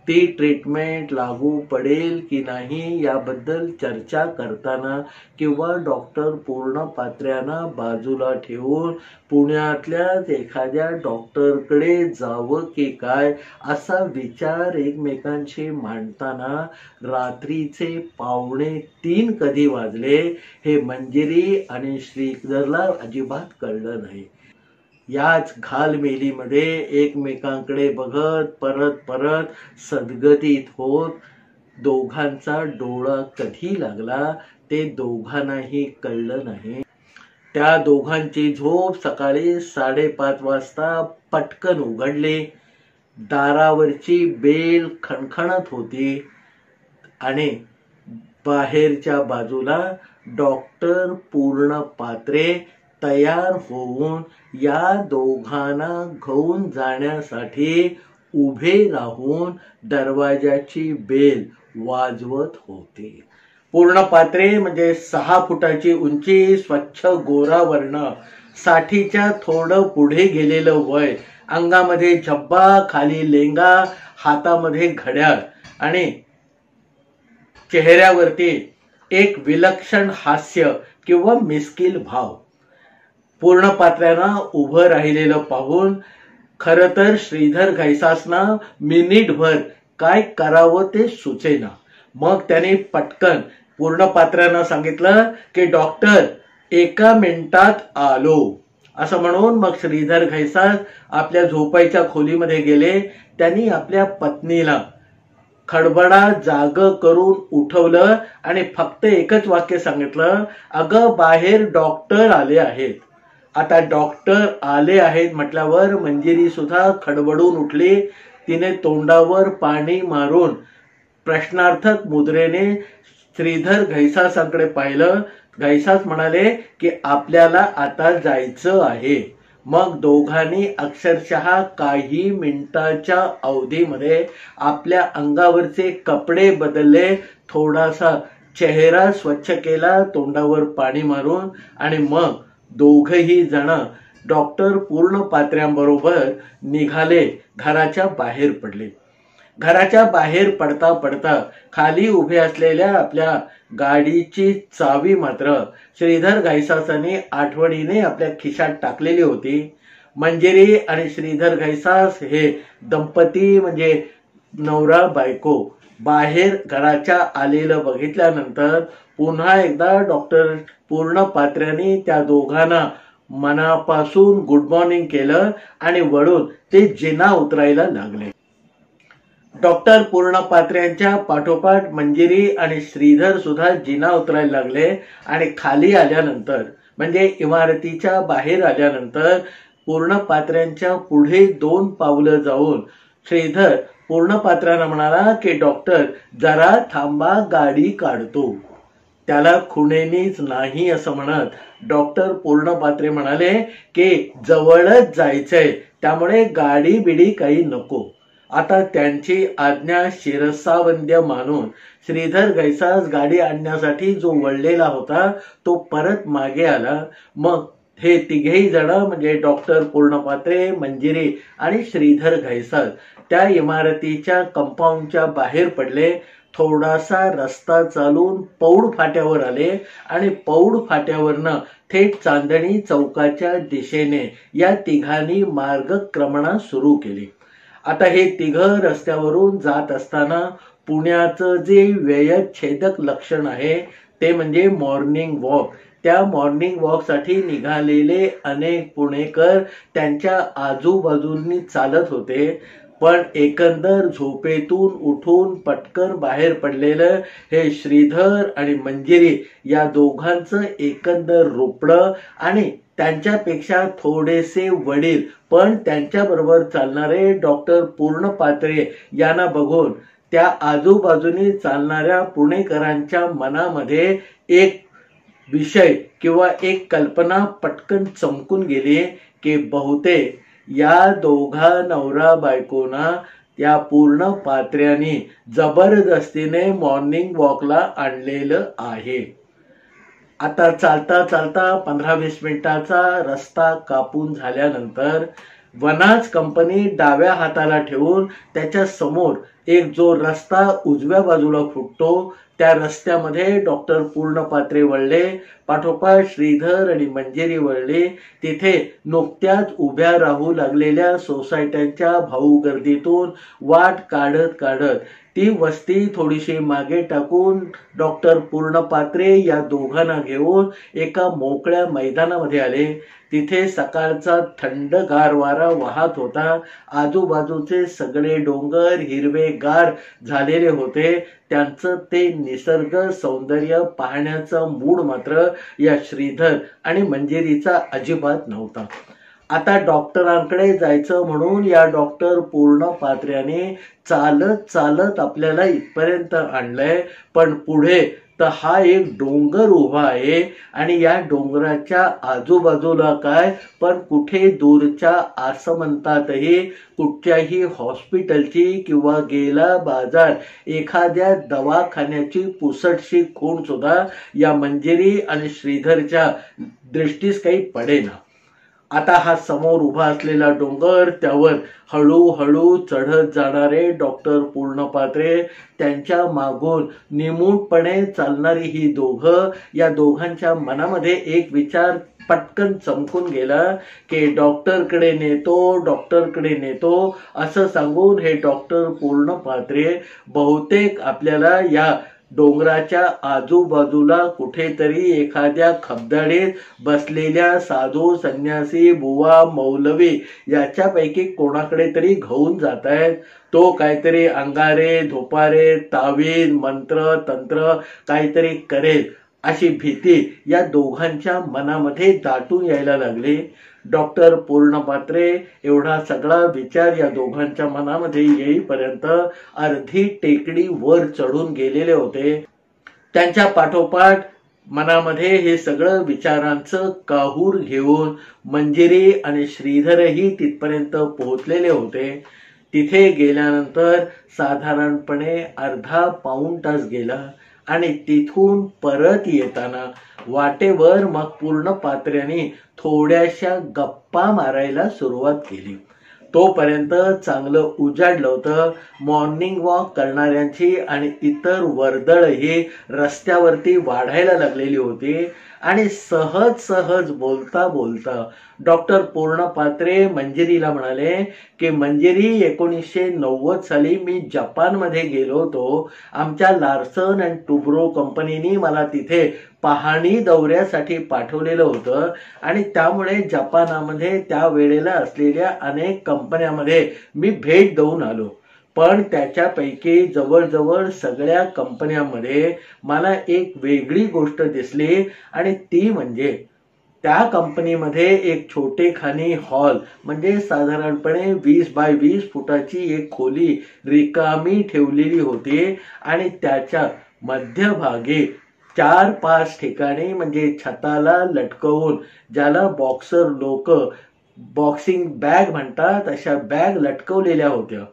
ती ट्रीटमेंट लागू पडेल की नाही याबद्दल चर्चा करताना, किंवा डॉक्टर पूर्णपात्र्यांना बाजूला ठेवून पुण्यातल्याच एखाद्या डॉक्टरकडे जावं की काय असा विचार एकमेकांशी मांडताना रात्रीचे 2:45 कधी वाजले हे मंजिरी आणि श्रीधरला अजिबात कळलं नाही। याच घालमेलीमध्ये एकमेकांकडे बघत परत परत सद्गतीत होत दोघांचा डोळा कधी लागला ते दोघांनाही कळलं नाही। त्या दोघांची झोप सकाळी 5:30 वाजता पटकन उघडली। दारावरची बेल खणखणत होती आणि बाहेरच्या बाजूला डॉक्टर पूर्णपात्रे तयार होऊन या दोघांना घेऊन जाण्यासाठी उभे राहून दरवाजाची बेल वाजवत होते। पूर्णपात्रे म्हणजे 6 फुटाची उंची, स्वच्छ गोरा वर्ण, 60च्या थोडं पुढे गेलेलं वय, अंगामध्ये झब्बा, खाली लेंगा, हातामध्ये घड्याळ, आणि चेहऱ्यावरती एक विलक्षण हास्य किंवा मिस्किल भाव। पूर्णपात्र्यांना उभं राहिलेलं पाहून खरं तर श्रीधर घैसासना मिनिटभर काय करावं ते सुचेना। मग त्याने पटकन पूर्णपात्र्यांना सांगितलं की डॉक्टर 1 मिनिटात आलो असं म्हणून मग श्रीधर घैसास आपल्या झोपायच्या खोलीमध्ये गेले। त्यांनी आपल्या पत्नीला खडबडा जाग करून उठवलं आणि फक्त एकच वाक्य सांगितलं, अगं बाहेर डॉक्टर आले आहेत। आता डॉक्टर आले आहेत म्हटल्यावर मंजिरी सुद्धा खडबडून उठली। तिने तोंडावर पाणी मारून प्रश्नार्थक मुद्रेने श्रीधर घैसासाकडे पाहिलं। घैसास म्हणाले की आपल्याला आता जायचं आहे. मग दोघांनी अक्षरशः काही मिनिटाच्या अवधीमध्ये आपल्या अंगावरचे कपडे बदलले, थोडासा चेहरा स्वच्छ केला, तोंडावर पाणी मारून, आणि मग दोघही जण डॉक्टर पूर्णपात्र्यांबरोबर निघाले, घराच्या बाहेर पडले. घराच्या बाहेर पडता पडता खाली उभे असलेल्या आपल्या गाडीची चावी मात्र श्रीधर घैसासाने आठवणीने आपल्या खिशात टाकलेली होती. मंजिरी आणि श्रीधर घैसास हे दंपती म्हणजे नवरा बायको बाहेर घराच्या आलेलं बघितल्यानंतर पुन्हा एकदा डॉक्टर पूर्णपात्र्यांनी त्या दोघांना मनापासून गुड मॉर्निंग केलं आणि वळून ते जिना उतरायला लागले. डॉक्टर पूर्णपात्र्यांच्या पाठोपाठ मंजिरी आणि श्रीधर सुद्धा जिना उतरायला लागले आणि खाली आल्यानंतर म्हणजे इमारतीच्या बाहेर आल्यानंतर पूर्णपात्र्यांच्या पुढे 2 पावलं जाऊन श्रीधर पूर्णपात्र्यांना म्हणाला की डॉक्टर जरा थांबा, गाडी काढतो. त्याला खुणेनीच नाही असं म्हणत डॉक्टर पूर्णपात्रे म्हणाले की जवळच जायचंय, त्यामुळे गाडी बिडी काही नको. आता त्यांची आज्ञा शिरसावंद्य मानून श्रीधर घैसास गाडी आणण्यासाठी जो वळलेला होता तो परत मागे आला. मग हे तिघेही जण म्हणजे डॉक्टर पूर्णपात्रे, मंजिरी आणि श्रीधर घैसास त्या इमारतीच्या कंपाऊंडच्या बाहेर पडले. थोडासा रस्ता चालून पौड फाट्यावर आले आणि पौड फाट्यावरनं थेट चांदणी चौकाच्या दिशेने या तिघांनी मार्गक्रमणा सुरू केली. आता हे तिघ रस्त्यावरून जात असताना पुण्याचं जे व्ययच्छेदक लक्षण आहे ते म्हणजे मॉर्निंग वॉक. त्या मॉर्निंग वॉकसाठी निघालेले अनेक पुणेकर त्यांच्या आजूबाजूंनी चालत होते. पण एकंदर झोपेतून उठून पटकन बाहेर पडलेलं हे श्रीधर आणि मंजिरी या दोघांचं एकंदर रोपडं आणि त्यांच्यापेक्षा थोडेसे वडील पण त्यांच्याबरोबर चालणारे डॉक्टर पूर्णपात्रे यांना बघून त्या आजूबाजूनी चालणाऱ्या पुणेकरांच्या मनामध्ये एक विषय किंवा एक कल्पना पटकन चमकून गेली की बहुतेक या दोघा नवरा बायकोना या पूर्णपात्र्यांनी जबरदस्तीने मॉर्निंग वॉकला आणलेलं आहे. आता चालता चालता 15-20 मिनिटाचा रस्ता कापून झाल्यानंतर वनाज कंपनी डाव्या हाताला ठेवून त्याच्या समोर एक जो रस्ता उजव्या बाजूला फुटतो त्या रस्त्यामध्ये डॉक्टर पूर्णपात्रे वळले, पाठोपाठ श्रीधर आणि मंजिरी वळले. तिथे नुकत्याच उभ्या राहू लागलेल्या सोसायट्यांच्या भाऊ गर्दीतून वाट काढत काढत ती वस्ती थोडीशी मागे टाकून डॉक्टर पूर्णपात्रे या दोघांना घेऊन एका मोकळ्या मैदानामध्ये आले. तिथे सकाळचा थंडगार वारा वाहत होता. आजूबाजूचे सगळे डोंगर हिरवेगार झालेले होते. त्यांचं ते निसर्ग सौंदर्य पाहण्याचा मूड मात्र या श्रीधर आणि मंजिरीचा अजिबात नव्हता. आता डॉक्टरांकडे जायचं म्हणून या डॉक्टर पूर्णपात्र्याने चालत चालत आपल्याला इथपर्यंत आणलंय. पण पुढे तर हा एक डोंगर उभा आहे आणि या डोंगराच्या आजूबाजूला काय पण कुठे दूरच्या आसमंतातही कुठच्याही हॉस्पिटलची किंवा गेला बाजार एखाद्या दवाखान्याची पुसटशी खूण सुद्धा या मंजिरी आणि श्रीधरच्या दृष्टीस काही पडेना. आता हा समोर उभा असलेला डोंगर, त्यावर हळूहळू चढत जाणारे डॉक्टर पूर्णपात्रे, त्यांच्या मागून निमूटपणे चालणारी ही दोघं, या दोघांच्या मनामध्ये एक विचार पटकन चमकून गेला की डॉक्टरकडे नेतो असं सांगून हे डॉक्टर पूर्णपात्रे बहुतेक आपल्याला या डोंगराच्या आजूबाजूला कुठेतरी एखाद्या खबदाडीत बसलेल्या साधू संन्यासी बुवा मौलवी याच्यापैकी कोणाकडे तरी घेऊन जात आहेत. तो काहीतरी अंगारे धोपारे तावीज मंत्र तंत्र काहीतरी करेल अशी भीती या दोघांच्या मनामध्ये दाटून यायला लागली. डॉक्टर पूर्णपात्रे एवढा सगळा विचार या दोघांच्या मनामध्ये येईपर्यंत अर्धी टेकडी वर चढून गेलेले होते. त्यांच्या पाठोपाठ मनामध्ये हे सगळं विचारांचं काहूर घेऊन मंजिरी आणि श्रीधरही तिथपर्यंत पोहोचलेले होते. तिथे गेल्यानंतर साधारणपणे अर्धा पाऊण तास गेला आणि तिथून परत येताना वाटेवर मग पूर्णपात्र्याने थोड्याशा गप्पा मारायला सुरुवात केली. तोपर्यंत चांगलं उजाडलं होतं. मॉर्निंग वॉक करणाऱ्यांची आणि इतर वर्दळ ही रस्त्यावरती वाढायला लागलेली होती आणि सहज सहज बोलता बोलता डॉक्टर पूर्णपात्रे मंजिरीला म्हणाले की मंजिरी, 1990 साली मी जपानमध्ये गेलो होतो. आमच्या लार्सन अँड टुब्रो कंपनीने मला तिथे पाहणी दौऱ्यासाठी पाठवलेलं होतं आणि त्यामुळे जपानामध्ये त्यावेळेला असलेल्या अनेक कंपन्यांमध्ये मी भेट देऊन आलो. पण त्याच्यापैकी जवळजवळ सगळ्या कंपन्यांमध्ये मला एक वेगळी गोष्ट दिसली आणि ती म्हणजे त्या कंपनीमध्ये एक छोटेखानी हॉल म्हणजे साधारणपणे 20 बाय 20 फुटाची एक खोली रिकामी ठेवलेली होती आणि त्याच्या मध्यभागी 4-5 ठिकाणी म्हणजे छताला लटकवून, ज्याला बॉक्सर लोक बॉक्सिंग बॅग म्हणतात, अशा बॅग लटकवलेल्या होत्या.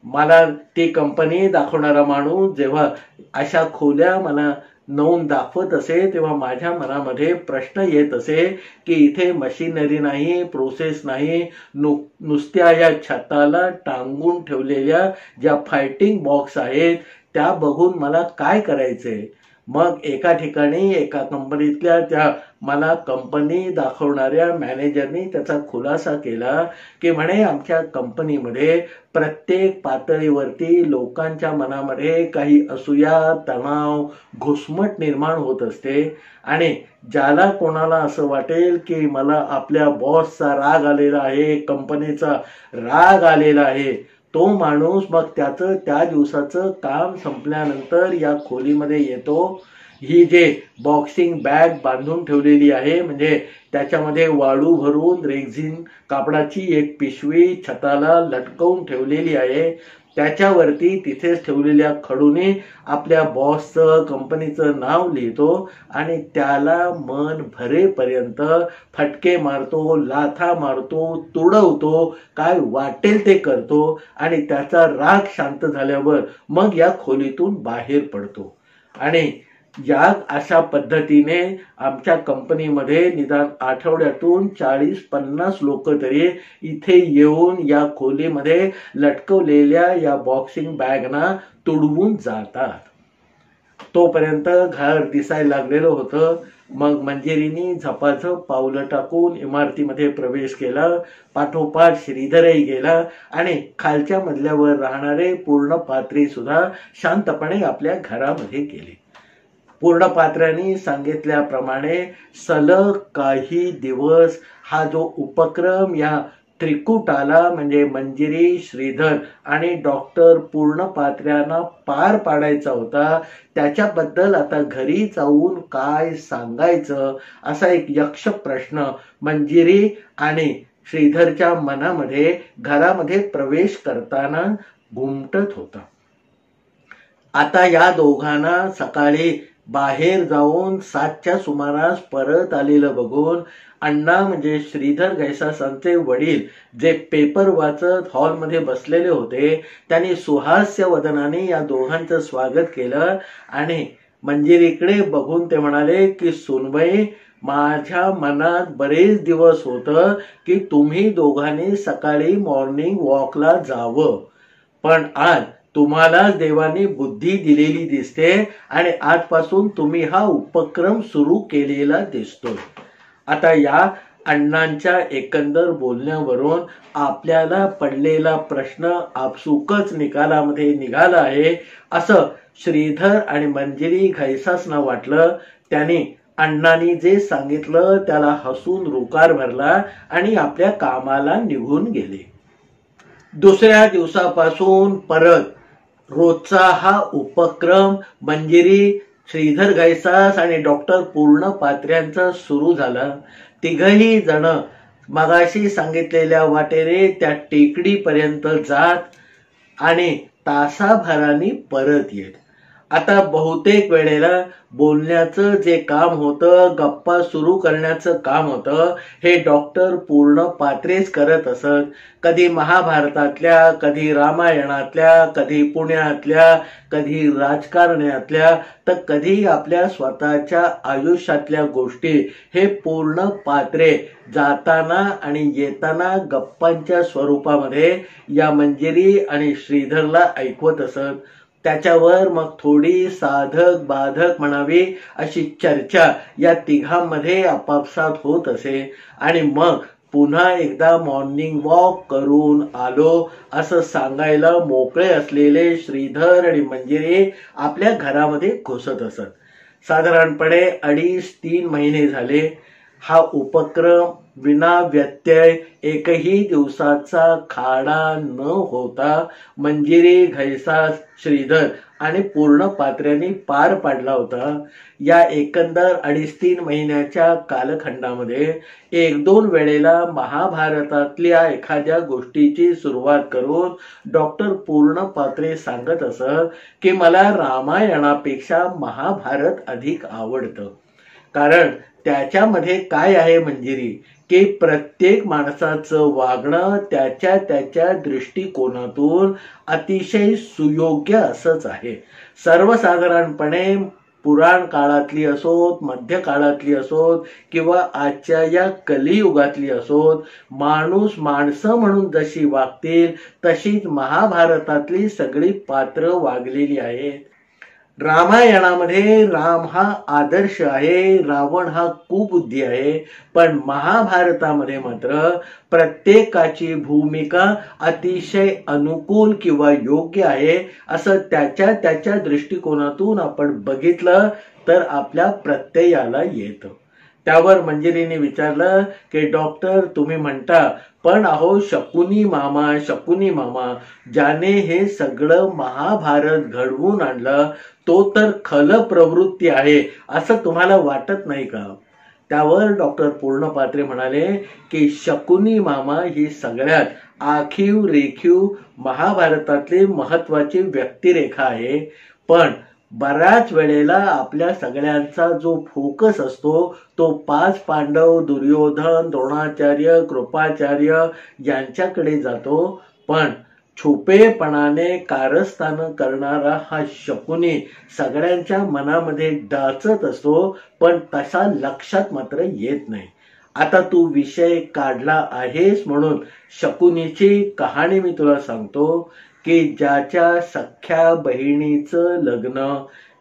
मला ती कंपनी दाखवणारा माणूस जेव्हा अशा खोल्या मला नोंद दाखवत असे तेव्हा माझ्या मनामध्ये प्रश्न येत असे की इथे मशिनरी नाही, प्रोसेस नाही, नुसत्या या छताला टांगून ठेवलेल्या ज्या फायटिंग बॉक्स आहेत त्या बघून मला काय करायचंय. मग एका ठिकाणी एका कंपनीतल्या त्या मला कंपनी दाखवणाऱ्या मॅनेजरनी त्याचा खुलासा केला की म्हणे आमच्या कंपनीमध्ये प्रत्येक पातळीवरती लोकांच्या मनामध्ये काही असूया, तणाव, घुसमट निर्माण होत असते आणि ज्याला कोणाला असं वाटेल की मला आपल्या बॉसचा राग आलेला आहे, कंपनीचा राग आलेला आहे, तो माणूस मग त्याचं त्या दिवसाचं काम संपल्यानंतर या खोलीमध्ये येतो. ही जे बॉक्सिंग बॅग बांधून ठेवलेली आहे म्हणजे त्याच्यामध्ये वाळू भरून रेक्झिन कापडाची एक पिशवी छताला लटकवून ठेवलेली आहे. त्याच्यावरती तिथेच ठेवलेल्या खडूने आपल्या बॉसचं, कंपनीचं नाव लिहितो आणि त्याला मन भरेपर्यंत फटके मारतो, लाथा मारतो, तुडवतो, काय वाटेल ते करतो आणि त्याचा राग शांत झाल्यावर मग या खोलीतून बाहेर पडतो. आणि या अशा पद्धतीने आमच्या कंपनीमध्ये निदान आठवड्यातून 40-50 लोक तरी इथे येऊन या खोलीमध्ये लटकवलेल्या या बॉक्सिंग बॅगना तुडवून जातात. तोपर्यंत घर दिसायला लागलेलं होतं. मग मंजिरीनी झपाझप पावलं टाकून इमारतीमध्ये प्रवेश केला. पाठोपाठ श्रीधरही गेला आणि खालच्या मजल्यावर राहणारे पूर्णपात्री सुद्धा शांतपणे आपल्या घरामध्ये गेले. पूर्णपात्र्यांनी सांगितल्याप्रमाणे सलग काही दिवस हा जो उपक्रम या त्रिकुटाला म्हणजे मंजिरी, श्रीधर आणि डॉक्टर पूर्णपात्र्यांना पार पाडायचा होता, त्याच्याबद्दल आता घरी जाऊन काय सांगायचं असा एक यक्ष प्रश्न मंजिरी आणि श्रीधरच्या मनामध्ये घरामध्ये प्रवेश करताना घुमटत होता. आता या दोघांना सकाळी बाहेर जाऊन 7च्या सुमारास परत आलेलं बघून अण्णा म्हणजे श्रीधर घैसासांचे वडील जे पेपर वाचत हॉलमध्ये बसलेले होते त्यांनी सुहास्य वदनाने या दोघांचं स्वागत केलं आणि मंजिरीकडे बघून ते म्हणाले की सुनबाई, माझ्या मनात बरेच दिवस होतं की तुम्ही दोघांनी सकाळी मॉर्निंग वॉकला जावं, पण आज तुम्हाला देवाने बुद्धी दिलेली दिसते आणि आजपासून तुम्ही हा उपक्रम सुरू केलेला दिसतोय. आता या अण्णांच्या एकंदर बोलण्यावरून आपल्याला पडलेला प्रश्न आपसुकच निकालामध्ये निघाला आहे असं श्रीधर आणि मंजिरी घैसासना वाटलं. त्यांनी अण्णांनी जे सांगितलं त्याला हसून रुकार भरला आणि आपल्या कामाला निघून गेले. दुसऱ्या दिवसापासून परत रोजचा हा उपक्रम मंजिरी, श्रीधर घैसास आणि डॉक्टर पूर्णपात्र्यांचा सुरू झाला. तिघही जण मगाशी सांगितलेल्या वाटेने त्या टेकडीपर्यंत जात आणि तासाभराने परत येत. आता बहुतेक वेळेला बोलण्याचं जे काम होतं, गप्पा सुरू करण्याचं काम होतं, हे डॉक्टर पूर्ण पात्रेच करत असत. कधी महाभारतातल्या, कधी रामायणातल्या, कधी पुण्यातल्या, कधी राजकारणातल्या, तर कधी आपल्या स्वतःच्या आयुष्यातल्या गोष्टी हे पूर्ण पात्रे जाताना आणि येताना गप्पांच्या स्वरूपामध्ये या मंजिरी आणि श्रीधरला ऐकवत असत. त्याच्यावर मग थोडी साधक बाधक म्हणावी अशी चर्चा या तिघांमध्ये आपापसात होत असे. आणि मग पुन्हा एकदा मॉर्निंग वॉक करून आलो असं सांगायला मोकळे असलेले श्रीधर आणि मंजिरी आपल्या घरामध्ये घुसत असत. साधारणपणे 2.5-3 महिने झाले हा उपक्रम विना व्यत्यय एकही दिवसाचा खाडा न होता मंजिरी, घैसास, श्रीधर आणि पूर्ण पात्र्यांनी पार पाडला होता. या एकंदर 2.5-3 महिन्याच्या कालखंडामध्ये 1-2 वेळेला महाभारतातल्या एखाद्या गोष्टीची सुरुवात करून डॉक्टर पूर्ण पात्रे सांगत असत की मला रामायणापेक्षा महाभारत अधिक आवडतं. कारण त्याच्यामध्ये काय आहे मंजिरी, की प्रत्येक माणसाचं वागणं त्याच्या त्याच्या दृष्टिकोनातून अतिशय सुयोग्य असंच आहे. सर्वसाधारणपणे पुराण काळातली असोत, मध्य काळातली असोत किंवा आजच्या या कलियुगातली असोत, माणूस माणसं म्हणून जशी वागतील तशीच महाभारतातली सगळी पात्र वागलेली आहेत. रामायणामध्ये राम हा आदर्श आहे, रावण हा कुबुद्धी आहे. पण महाभारतामध्ये मात्र प्रत्येकाची भूमिका अतिशय अनुकूल किंवा योग्य आहे असं त्याच्या त्याच्या दृष्टिकोनातून आपण बघितलं तर आपल्या प्रत्ययाला येतं. त्यावर मंजिरीने विचारलं की डॉक्टर तुम्ही म्हणता पण अहो शकुनी मामा ज्याने हे सगळं महाभारत घडवून आणलं तो तर खल प्रवृत्ती आहे असं तुम्हाला वाटत नाही का? त्यावर डॉक्टर पूर्णपात्रे म्हणाले की शकुनी मामा ही सगळ्यात आखीव रेखीव महाभारतातली महत्वाची व्यक्तिरेखा आहे. पण बऱ्याच वेळेला आपल्या सगळ्यांचा जो फोकस असतो तो 5 पांडव, दुर्योधन, द्रोणाचार्य, कृपाचार्य यांच्याकडे जातो. पण छुपेपणाने कारस्थान करणारा हा शकुनी सगळ्यांच्या मनामध्ये डाचत असतो, पण तसा लक्षात मात्र येत नाही. आता तू विषय काढला आहेस म्हणून शकुनीची कहाणी मी तुला सांगतो की ज्याच्या सख्या बहिणीचं लग्न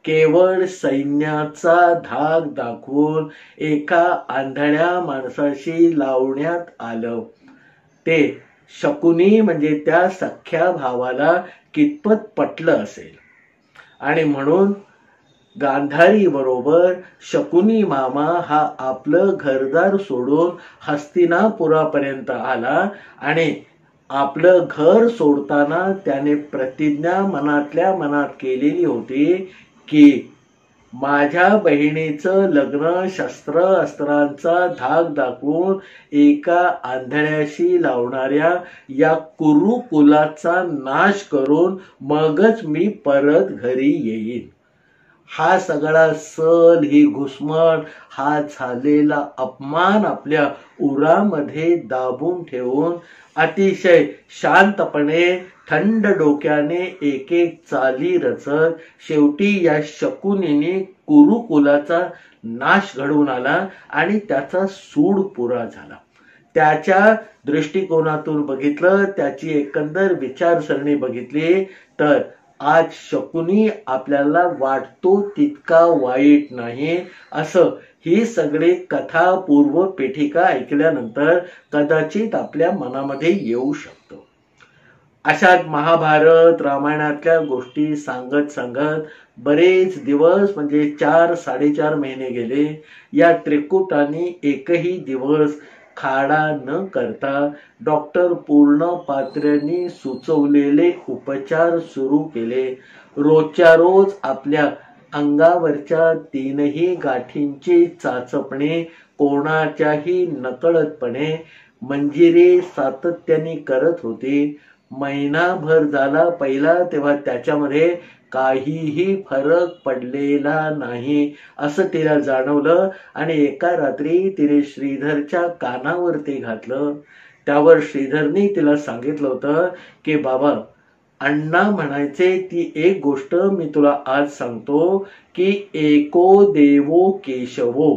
केवळ सैन्याचा धाक दाखवून एका आंधळ्या माणसाशी लावण्यात आलं, ते शकुनी म्हणजे त्या सख्या भावाला कितपत पटलं असेल. आणि म्हणून गांधारी बरोबर शकुनी मामा हा आपलं घरदार सोडून हस्तिनापुरापर्यंत आला. आणि आपलं घर सोडताना त्याने प्रतिज्ञा मनातल्या मनात केलेली होती की माझ्या बहिणीचं लग्न शस्त्र अस्त्रांचा धाक दाखवून एका आंधळ्याशी लावणाऱ्या या कुरुकुलाचा नाश करून मगच मी परत घरी येईन. हा सगळा सल, ही घुसमट, हा झालेला अपमान आपल्या उरामध्ये दाबून ठेवून अतिशय शांतपणे थंड डोक्याने एक एक चाली रचत शेवटी या शकुनीने कुरुकुलाचा नाश घडवून आला आणि त्याचा सूड पुरा झाला. त्याच्या दृष्टिकोनातून बघितलं, त्याची एकंदर विचारसरणी बघितली तर आज शकुनी आपल्याला वाटतो तितका वाईट नाही असं ही सगळी कथा पूर्व पीठिका ऐकल्यानंतर कदाचित आपल्या मनामध्ये येऊ शकतं. अशात महाभारत रामायणातल्या गोष्टी सांगत सांगत बरेच दिवस म्हणजे 4-4.5 महिने गेले. या त्रिकुटांनी एकही दिवस खाडा न करता डॉक्टर पूर्णपात्र्यांनी सुचवलेले उपचार सुरू केले. रोजच्या रोज आपल्या अंगावरच्या 3ही गाठींची चाचपणी कोणाच्याही नकळतपणे मंजिरी सातत्याने करत होती. महिनाभर झाला पहिला, तेव्हा त्याच्यामध्ये काहीही फरक पडलेला नाही असं तिला जाणवलं. आणि एका रात्री तिने श्रीधरच्या कानावर ते घातलं. त्यावर श्रीधरनी तिला सांगितलं होतं की बाबा, अण्णा म्हणायचे ती एक गोष्ट मी तुला आज सांगतो की एको देवो केशवो.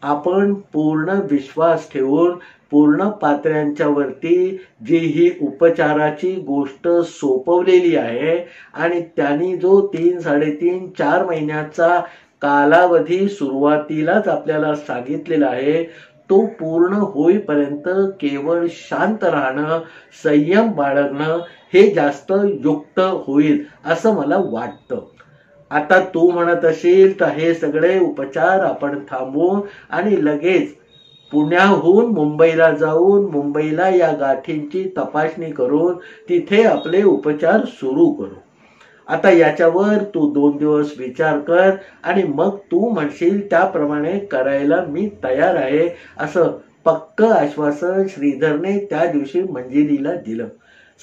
आपण पूर्ण विश्वास ठेवून पूर्ण पात्र्यांच्या वरती जी ही उपचाराची गोष्ट सोपवलेली आहे आणि त्यांनी जो 3, 3.5, 4 महिन्याचा कालावधी सुरुवातीलाच आपल्याला सांगितलेला आहे, तो पूर्ण होईपर्यंत केवळ शांत राहणं, संयम बाळगणं हे जास्त युक्त होईल असं मला वाटतं. आता तू म्हणत असेल तर हे सगळे उपचार आपण थांबवू आणि लगेच पुण्याहून मुंबईला जाऊन मुंबईला या गाठींची तपासणी करून तिथे आपले उपचार सुरू करू. आता याच्यावर तू 2 दिवस विचार कर आणि मग तू म्हणशील त्याप्रमाणे करायला मी तयार आहे असं पक्क आश्वासन श्रीधरने त्या दिवशी मंजिरीला दिलं.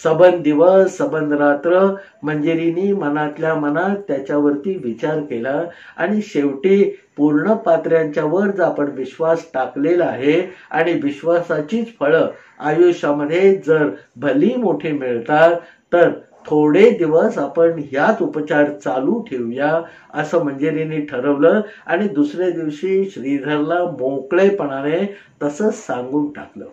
सबंध दिवस सबंध रात्र मंजिरीनी मनातल्या मनात त्याच्यावरती विचार केला आणि शेवटी पूर्ण पात्र्यांच्या वर जर आपण विश्वास टाकलेला आहे आणि विश्वासाचीच फळं आयुष्यामध्ये जर भली मोठी मिळतात, तर थोडे दिवस आपण ह्याच उपचार चालू ठेवूया असं मंजिरीने ठरवलं. आणि दुसऱ्या दिवशी श्रीधरला मोकळेपणाने तसंच सांगून टाकलं.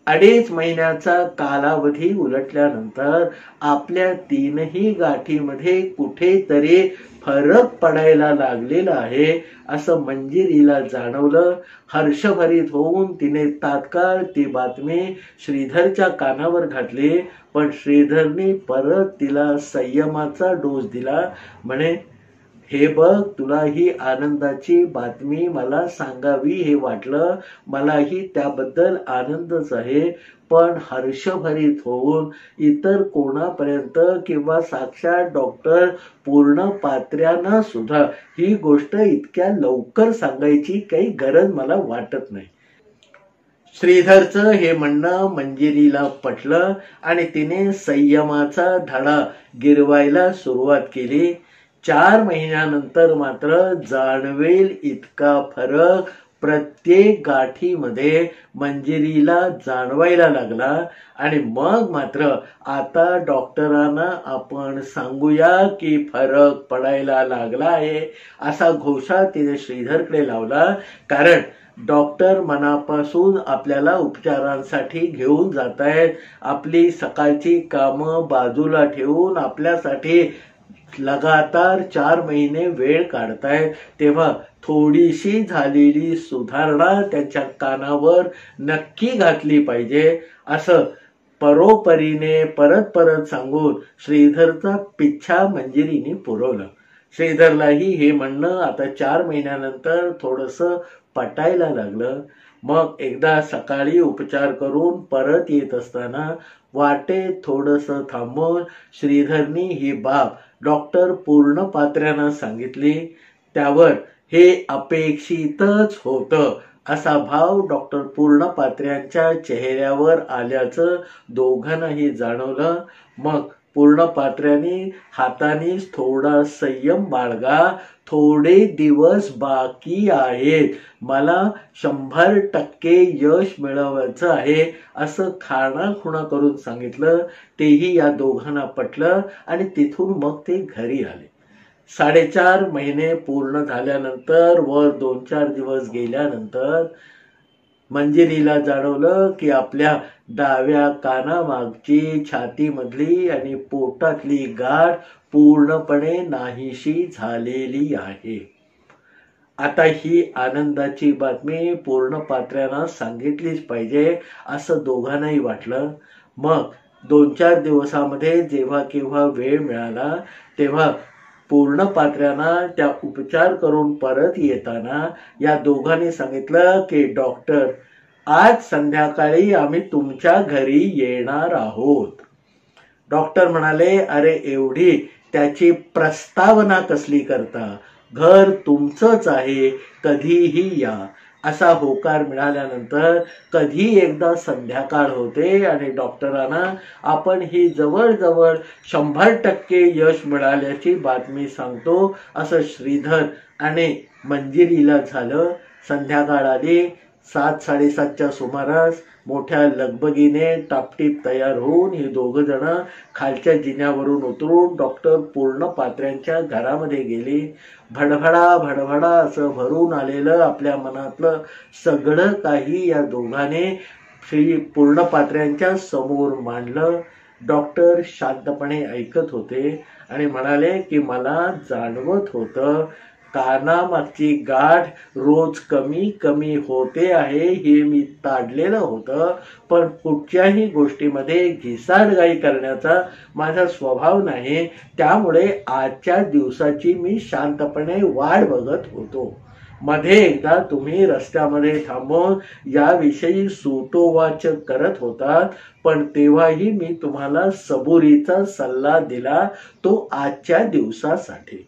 2.5 महिन्याचा कालावधी उलटल्यानंतर आपल्या 3ही गाठीमध्ये कुठेतरी फरक पडायला लागलेला आहे असं मंजिरीला जाणवलं. हर्षभरीत होऊन तिने तात्काळ ती बातमी श्रीधरच्या कानावर घातली. पण श्रीधरने परत तिला संयमाचा डोस दिला. म्हणे, हे बघ, तुला ही आनंदाची बातमी मला सांगावी हे वाटलं, मलाही त्याबद्दल आनंदच आहे. पण हर्षभरीत होऊन इतर कोणापर्यंत किंवा साक्षात डॉक्टर पूर्ण पात्र्यांना सुद्धा ही गोष्ट इतक्या लवकर सांगायची काही गरज मला वाटत नाही. श्रीधरचं हे म्हणणं मंजिरीला पटलं आणि तिने संयमाचा धडा गिरवायला सुरुवात केली. 4 महिन्यानंतर मात्र जाणवेल इतका फरक प्रत्येक गाठीमध्ये मंजिरीला जाणवायला लागला. आणि मग मात्र आता डॉक्टरांना आपण सांगूया की फरक पडायला लागला आहे असा घोषा तिने श्रीधरकडे लावला. कारण डॉक्टर मनापासून आपल्याला उपचारांसाठी घेऊन जात आहेत, आपली सकाळची कामं बाजूला ठेवून आपल्यासाठी लगातार 4 महिने वेळ काढतायत. तेव्हा थोडीशी झालेली सुधारणा त्यांच्या कानावर नक्की घातली पाहिजे असं परोपरीने परत परत सांगून श्रीधरचा पिच्छा मंजिरीने पुरवला. श्रीधरलाही हे म्हणणं आता 4 महिन्यानंतर थोडंसं पटायला लागलं. मग एकदा सकाळी उपचार करून परत येत असताना वाटेत थोडंसं थांबून श्रीधरनी ही बाब डॉक्टर पूर्ण पात्र्यांना सांगितली. त्यावर हे अपेक्षितच होतं असा भाव डॉक्टर पूर्ण पात्र्यांच्या चेहऱ्यावर आल्याचं दोघांनाही जाणवलं. मग पूर्ण पात्र्यांनी हातानेच थोडा संयम बाळगा, थोडे दिवस बाकी आहेत, मला 100% यश मिळवायचं आहे असं खाणाखुणा करून सांगितलं. तेही या दोघांना पटलं आणि तिथून मग ते घरी आले. 4.5 महिने पूर्ण झाल्यानंतर वर 2-4 दिवस गेल्यानंतर मंजिरीला जाणवलं की आपल्या डाव्या कानामागची, छातीमधली आणि पोटातली गाठ पूर्णपणे नाहीशी झालेली आहे. आता ही आनंदाची बातमी पूर्ण पात्र्यांना सांगितलीच पाहिजे असं दोघांनाही वाटलं. मग 2-4 दिवसामध्ये जेव्हा केव्हा वेळ मिळाला तेव्हा पूर्ण पात्र्यांना त्या उपचार करून परत येताना या दोघांनी सांगितलं की डॉक्टर, आज संध्याकाळी आम्ही तुमच्या घरी येणार आहोत. डॉक्टर म्हणाले, अरे एवढी त्याची प्रस्तावना कसली करता, घर तुमचंच आहे, कधीही या. असा होकार मिळाल्यानंतर कधी एकदा संध्याकाळ होते आणि डॉक्टरांना आपण ही जवळजवळ 100% यश मिळाल्याची बातमी सांगतो. असं श्रीधर आणि मंजिरीला झालं. संध्याकाळ आली. 7-7:30च्या सुमारास मोठ्या लगबगीने टापटीप तयार होऊन ही दोघ जण खालच्या जिन्यावरून उतरून डॉक्टर पूर्णपात्र्यांच्या घरामध्ये गेली. भडभडा भडभडा असं भरून आलेलं आपल्या मनातलं सगळं काही या दोघांनी श्री पूर्णपात्र्यांच्या समोर मांडलं. डॉक्टर शांतपणे ऐकत होते आणि म्हणाले की मला जाणवत होतं कानामागची गाठ रोज कमी कमी होते आहे हे मी ताडलेलं होतं, पण कुठच्याही गोष्टीमध्ये घिसाडघाई करण्याचा माझा स्वभाव नाही, त्यामुळे आजच्या दिवसाची मी शांतपणे वाट बघत होतो. मध्ये एकदा तुम्ही रस्त्यामध्ये थांबून याविषयी सूतोवाच करत होतात, पण तेव्हाही मी तुम्हाला सबुरीचा सल्ला दिला, तो आजच्या दिवसासाठी.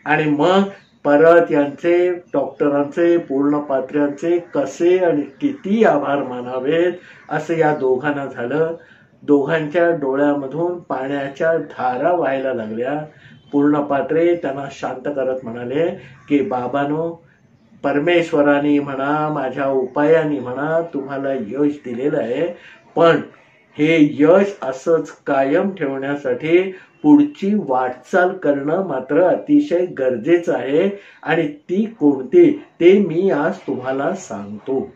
आणि मग परत यांचे डॉक्टरांचे पूर्णपात्र्यांचे कसे आणि किती आभार मानावेत असं या दोघांना झालं. दोघांच्या डोळ्यामधून पाण्याच्या धारा व्हायला लागल्या. पूर्णपात्रे त्यांना शांत करत म्हणाले की बाबांनो, परमेश्वराने म्हणा माझ्या उपायाने म्हणा तुम्हाला यश दिलेलं आहे, पण हे यश असंच कायम ठेवण्यासाठी पुढची वाटचाल करणं मात्र अतिशय गरजेचं आहे. आणि ती कोणती ते मी आज तुम्हाला सांगतो.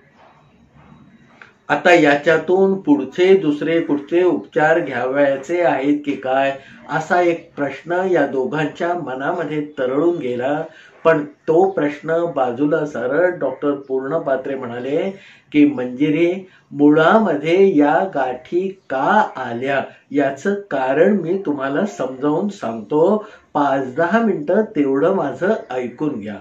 आता याच्यातून पुढचे दुसरे कुठचे उपचार घ्यावयाचे आहेत की काय असा एक प्रश्न या दोघांच्या मनामध्ये तरळून गेला. पण तो प्रश्न बाजूला सारत डॉक्टर पूर्णपात्रे म्हणाले की मंजिरी, मुळामध्ये या गाठी का आल्या याचं कारण मी तुम्हाला समजावून सांगतो. 5-10 मिनिटं तेवढं माझं ऐकून घ्या.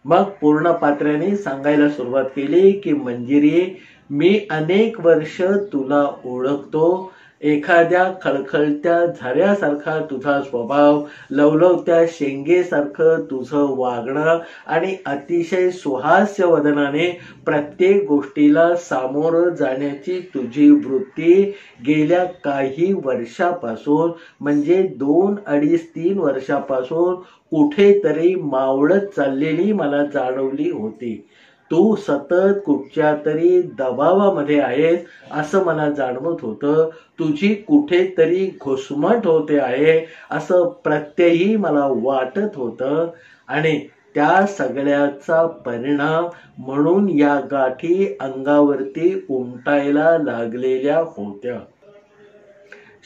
मग पूर्णपात्र्याने सांगायला सुरुवात केली की मंजिरी, मी अनेक वर्ष तुला ओळखतो. एखाद्या खळखळत्या झऱ्यासारखा तुझा स्वभाव, लवलवत्या शेंगेसारखं तुझं वागणं आणि अतिशय सुहास्य वदनाने प्रत्येक गोष्टीला सामोरं जाण्याची तुझी वृत्ती गेल्या काही वर्षापासून म्हणजे 2-2.5-3 वर्षापासून कुठेतरी मावळत चाललेली मला जाणवली होती. तू सतत कुठच्या तरी दबावामध्ये आहेस असं मला जाणवत होतं. तुझी कुठेतरी घुसमट होते आहे असं प्रत्ययही मला वाटत होतं. आणि त्या सगळ्याचा परिणाम म्हणून या गाठी अंगावरती उमटायला लागलेल्या होत्या.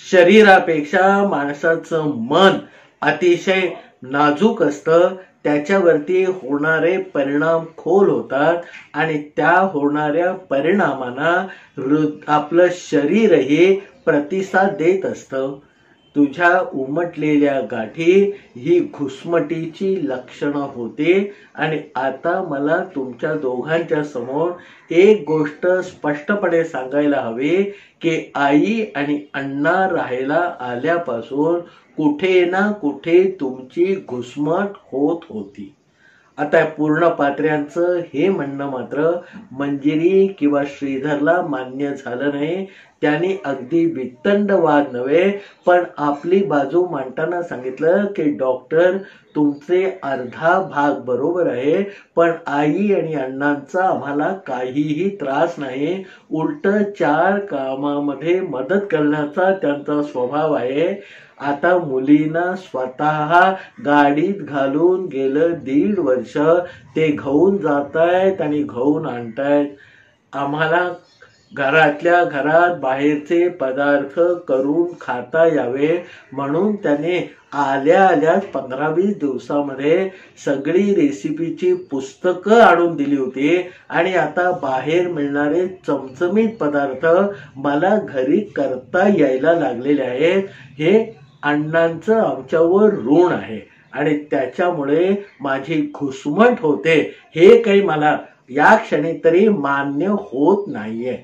शरीरापेक्षा माणसाचं मन अतिशय नाजूक असतं. त्याच्यावरती होणारे परिणाम खोल होतात आणि त्या होणाऱ्या परिणामांना आपलं शरीरही प्रतिसाद देत असतं. तुझ्या उमटलेल्या गाठी ही घुसमटीची लक्षणं होती. आणि आता मला तुमच्या दोघांच्या समोर एक गोष्ट स्पष्टपणे सांगायला हवी की आई आणि अण्णा राहायला आल्यापासून कुठे ना कुठे तुमची घुसमट होत होती. आता पूर्णपात्र्यांचं हे म्हणणं मात्र मंजिरी किंवा श्रीधरला मान्य झालं नाही. त्यांनी अगदी वितंड वाद नव्हे पण आपली बाजू मांडताना सांगितलं की डॉक्टर, तुमचे अर्धा भाग बरोबर आहे, पण आई आणि अण्णांचा आम्हाला काहीही त्रास नाही. उलट 4 कामामध्ये मदत करण्याचा त्यांचा स्वभाव आहे. आता मुलींना स्वतः गाडीत घालून गेलं 1.5 वर्ष ते घेऊन जातायत आणि घेऊन आणतायत. आम्हाला घरातल्या घरात बाहेरचे पदार्थ करून खाता यावे म्हणून त्याने आल्या आल्याच 15-20 दिवसामध्ये सगळी रेसिपीची पुस्तकं आणून दिली होती. आणि आता बाहेर मिळणारे चमचमीत पदार्थ मला घरी करता यायला लागलेले आहेत. हे अण्णांचं आमच्यावर ऋण आहे आणि त्याच्यामुळे माझी घुसमट होते हे काही मला या क्षणी तरी मान्य होत नाहीये.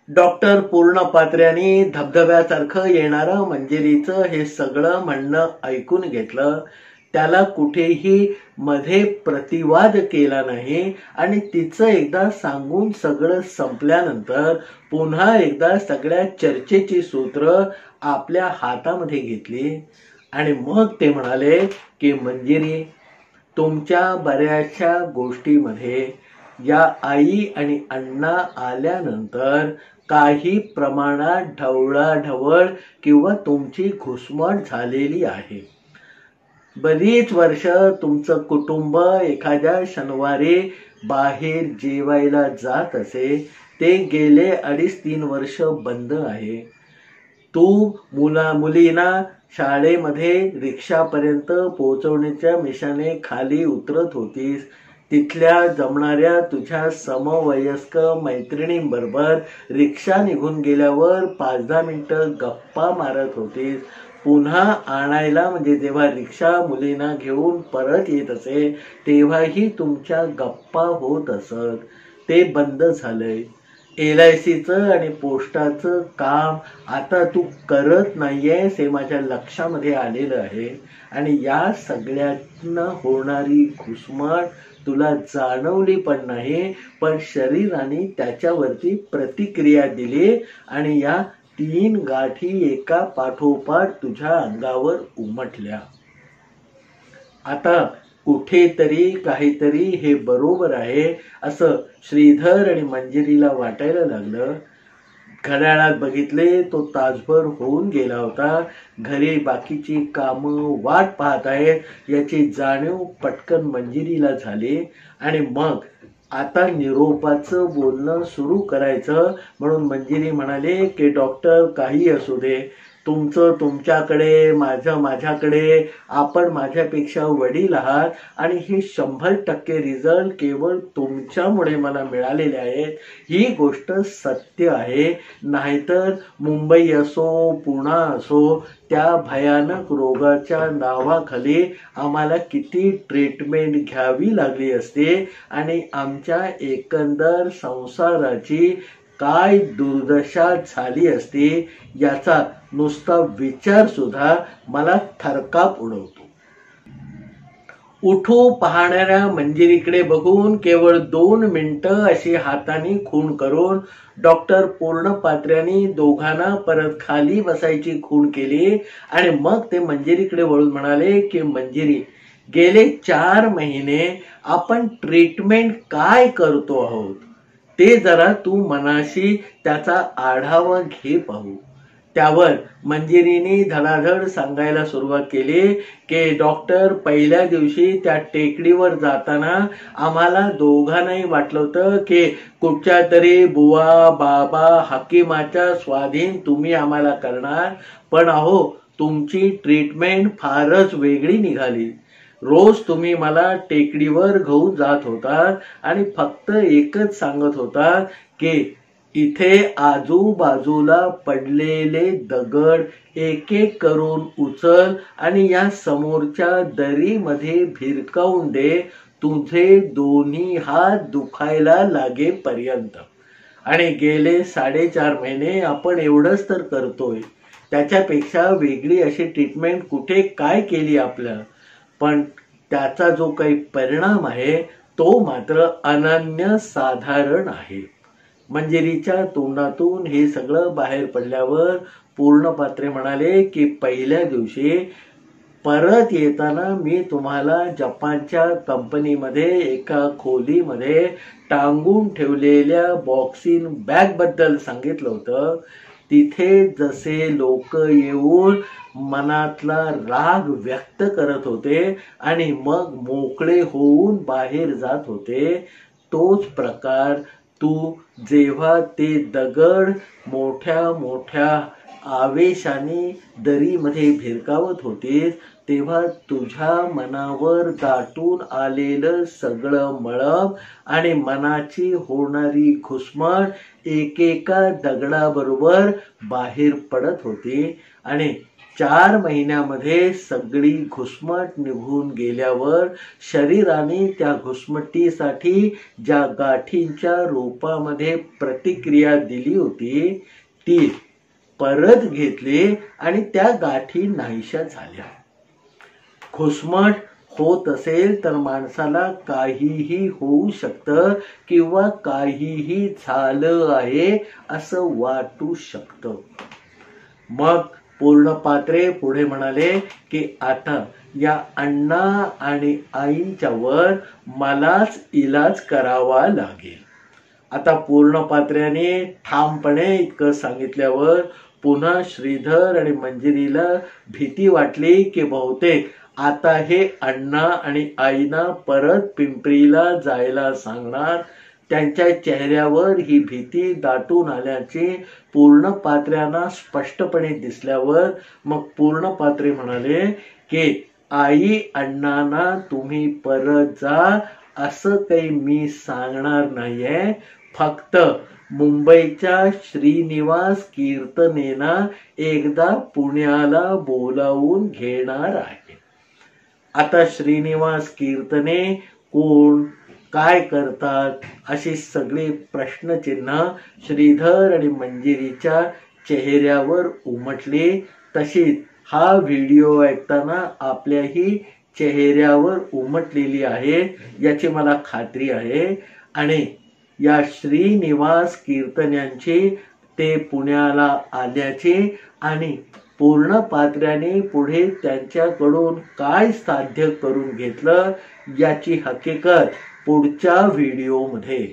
डॉक्टर पूर्णपात्र्यांनी धबधब्यासारखं येणारं मंजिरीचं हे सगळं म्हणणं ऐकून घेतलं. त्याला कुठेही मध्ये प्रतिवाद केला नाही आणि तिचं एकदा सांगून सगळं संपल्यानंतर पुन्हा एकदा सगळ्या चर्चेची सूत्र आपल्या हातामध्ये घेतली आणि मग ते म्हणाले की मंजिरी, तुमच्या बऱ्याचशा गोष्टीमध्ये या आई आणि अण्णा आल्यानंतर काही प्रमाणात ढवळाढवळ किंवा तुमची घुसमट झालेली आहे. बरीच वर्ष तुमचं कुटुंब एखाद्या शनिवारी बाहेर जेवायला जात असे, ते गेले 2.5-3 वर्ष बंद आहे. तू मुलींना शाळेमध्ये रिक्षापर्यंत पोहोचवण्याच्या मिशाने खाली उतरत होतीस. तिथल्या जमणाऱ्या तुझ्या समवयस्क मैत्रिणींबरोबर रिक्षा निघून गेल्यावर 5-10 मिनिटं गप्पा मारत होतीस. पुन्हा आणायला म्हणजे जेव्हा रिक्षा मुलींना घेऊन परत येत असे तेव्हाही तुमच्या गप्पा होत असत. ते बंद झालंय. LICचं आणि पोस्टाचं काम आता तू करत नाहीयेस हे माझ्या लक्षामध्ये आलेलं आहे आणि या सगळ्यातनं होणारी घुसमट तुला जाणवली पण नाही, पण शरीराने त्याच्यावरती प्रतिक्रिया दिली आणि या 3 गाठी एका पाठोपाठ तुझ्या अंगावर उमटल्या. आता कुठेतरी काहीतरी हे बरोबर आहे असं श्रीधर आणि मंजिरीला वाटायला लागलं. घड्याळात बघितले तो तासभर होऊन गेला होता. घरी बाकीची कामं वाट पाहत आहेत याची जाणीव पटकन मंजिरीला झाली आणि मग आता निरोपाचं बोलणं सुरू करायचं म्हणून मंजिरी म्हणाले की डॉक्टर, काही असू दे, तुमचं तुमच्याकडे, माझं माझ्याकडे, आपण माझ्यापेक्षा वडील आहात आणि हे 100% रिझल्ट केवळ तुमच्यामुळे मला मिळालेले आहेत. ही गोष्ट सत्य आहे. नाहीतर मुंबई असो, पुणे असो, त्या भयानक रोगाच्या नावाखाली आम्हाला किती ट्रीटमेंट घ्यावी लागली असते आणि आमच्या एकंदर संसाराची काय दुर्दशा झाली असती याचा नुसता विचार सुद्धा मला थरकाप उडवतो. उठू पाहणाऱ्या मंजिरीकडे बघून केवळ 2 मिनिटं अशी हाताने खूण करून डॉक्टर पूर्णपात्र्यांनी दोघांना परत खाली बसायची खूण केली आणि मग ते मंजिरीकडे वळून म्हणाले की मंजिरी, गेले 4 महिने आपण ट्रीटमेंट काय करतो आहोत ते जरा तू मनाशी त्याचा आढावा घे पाहू. त्यावर मंजिरीने धडाधड सांगायला सुरुवात केली की डॉक्टर, पहिल्या दिवशी त्या टेकडीवर जाताना आम्हाला दोघांनाही वाटलं होतं की कुठच्या तरी बुवा बाबा हकीमाच्या स्वाधीन तुम्ही आम्हाला करणार, पण अहो तुमची ट्रीटमेंट फारच वेगळी निघाली. रोज तुम्ही मला टेकडीवर घेऊन जात होता आणि फक्त एकच सांगत होता की इथे आजूबाजूला पडलेले दगड एक एक करून उचल आणि या समोरच्या दरीमध्ये भिरकावून दे, तुझे दोन्ही हात दुखायला लागेपर्यंत. आणि गेले 4.5 महिने आपण एवढंच तर करतोय. त्याच्यापेक्षा वेगळी अशी ट्रीटमेंट कुठे काय केली आपल्या, पण त्याचा जो काही परिणाम आहे तो मात्र अनन्यसाधारण आहे. मंजिरीच्या तोंडातून हे सगळं बाहेर पडल्यावर पूर्णपात्रे म्हणाले की पहिल्या दिवशी परत येताना मी तुम्हाला जपानच्या कंपनीमध्ये एका खोलीमध्ये टांगून ठेवलेल्या बॉक्सिंग बॅग बद्दल सांगितलं होतं. तिथे जसे लोक येऊन मनातला राग व्यक्त करत होते आणि मग मोकळे होऊन बाहेर जात होते, तोच प्रकार तू जेव्हा ते दगड मोठ्या मोठ्या आवेशाने दरीमध्ये भिरकावत होतीस तेव्हा तुझ्या मनावर दाटून आलेलं सगळं मळब आणि मनाची होणारी घुसमट एकेका दगडाबरोबर बाहेर पडत होती आणि 4 महिन्यामध्ये सगळी घुसमट निघून गेल्यावर शरीराने त्या घुसमटीसाठी ज्या गाठींच्या रूपामध्ये प्रतिक्रिया दिली होती ती परत घेतली आणि त्या गाठी नाहीशा झाल्या. घुसमट होत असेल तर माणसाला काहीही होऊ शकतं किंवा काहीही झालं आहे असं वाटू शकतं. मग पूर्णपात्रे पुढे म्हणाले की आता या अण्णा आणि आईंच्यावर मलाच इलाज करावा लागेल. आता पूर्णपात्र्याने ठामपणे इतकं सांगितल्यावर पुन्हा श्रीधर आणि मंजिरीला भीती वाटली की बहुतेक आता हे अण्णा आणि आईना परत पिंपरीला जायला सांगणार. त्यांच्या चेहऱ्यावर ही भीती दाटून आल्याचे पूर्णपात्र्यांना स्पष्टपणे दिसल्यावर मग पूर्णपात्रे म्हणाले की आई अण्णांना तुम्ही परत जा असं काही मी सांगणार नाहीये. फक्त मुंबईच्या श्रीनिवास कीर्तनेना एकदा पुण्याला बोलावून घेणार आहे. आता श्रीनिवास कीर्तने कोण, काय करतात अशी सगळी प्रश्नचिन्ह श्रीधर आणि मंजिरीच्या चेहऱ्यावर उमटली. तशीच हा व्हिडिओ ऐकताना आपल्याही चेहऱ्यावर उमटलेली आहे याची मला खात्री आहे. आणि या श्रीनिवास कीर्तन्यांची ते पुण्याला आल्याचे आणि पूर्णपात्र्याने पुढे त्यांच्याकडून काय साध्य करून घेतलं याची हकीकत पुढच्या व्हिडिओमध्ये.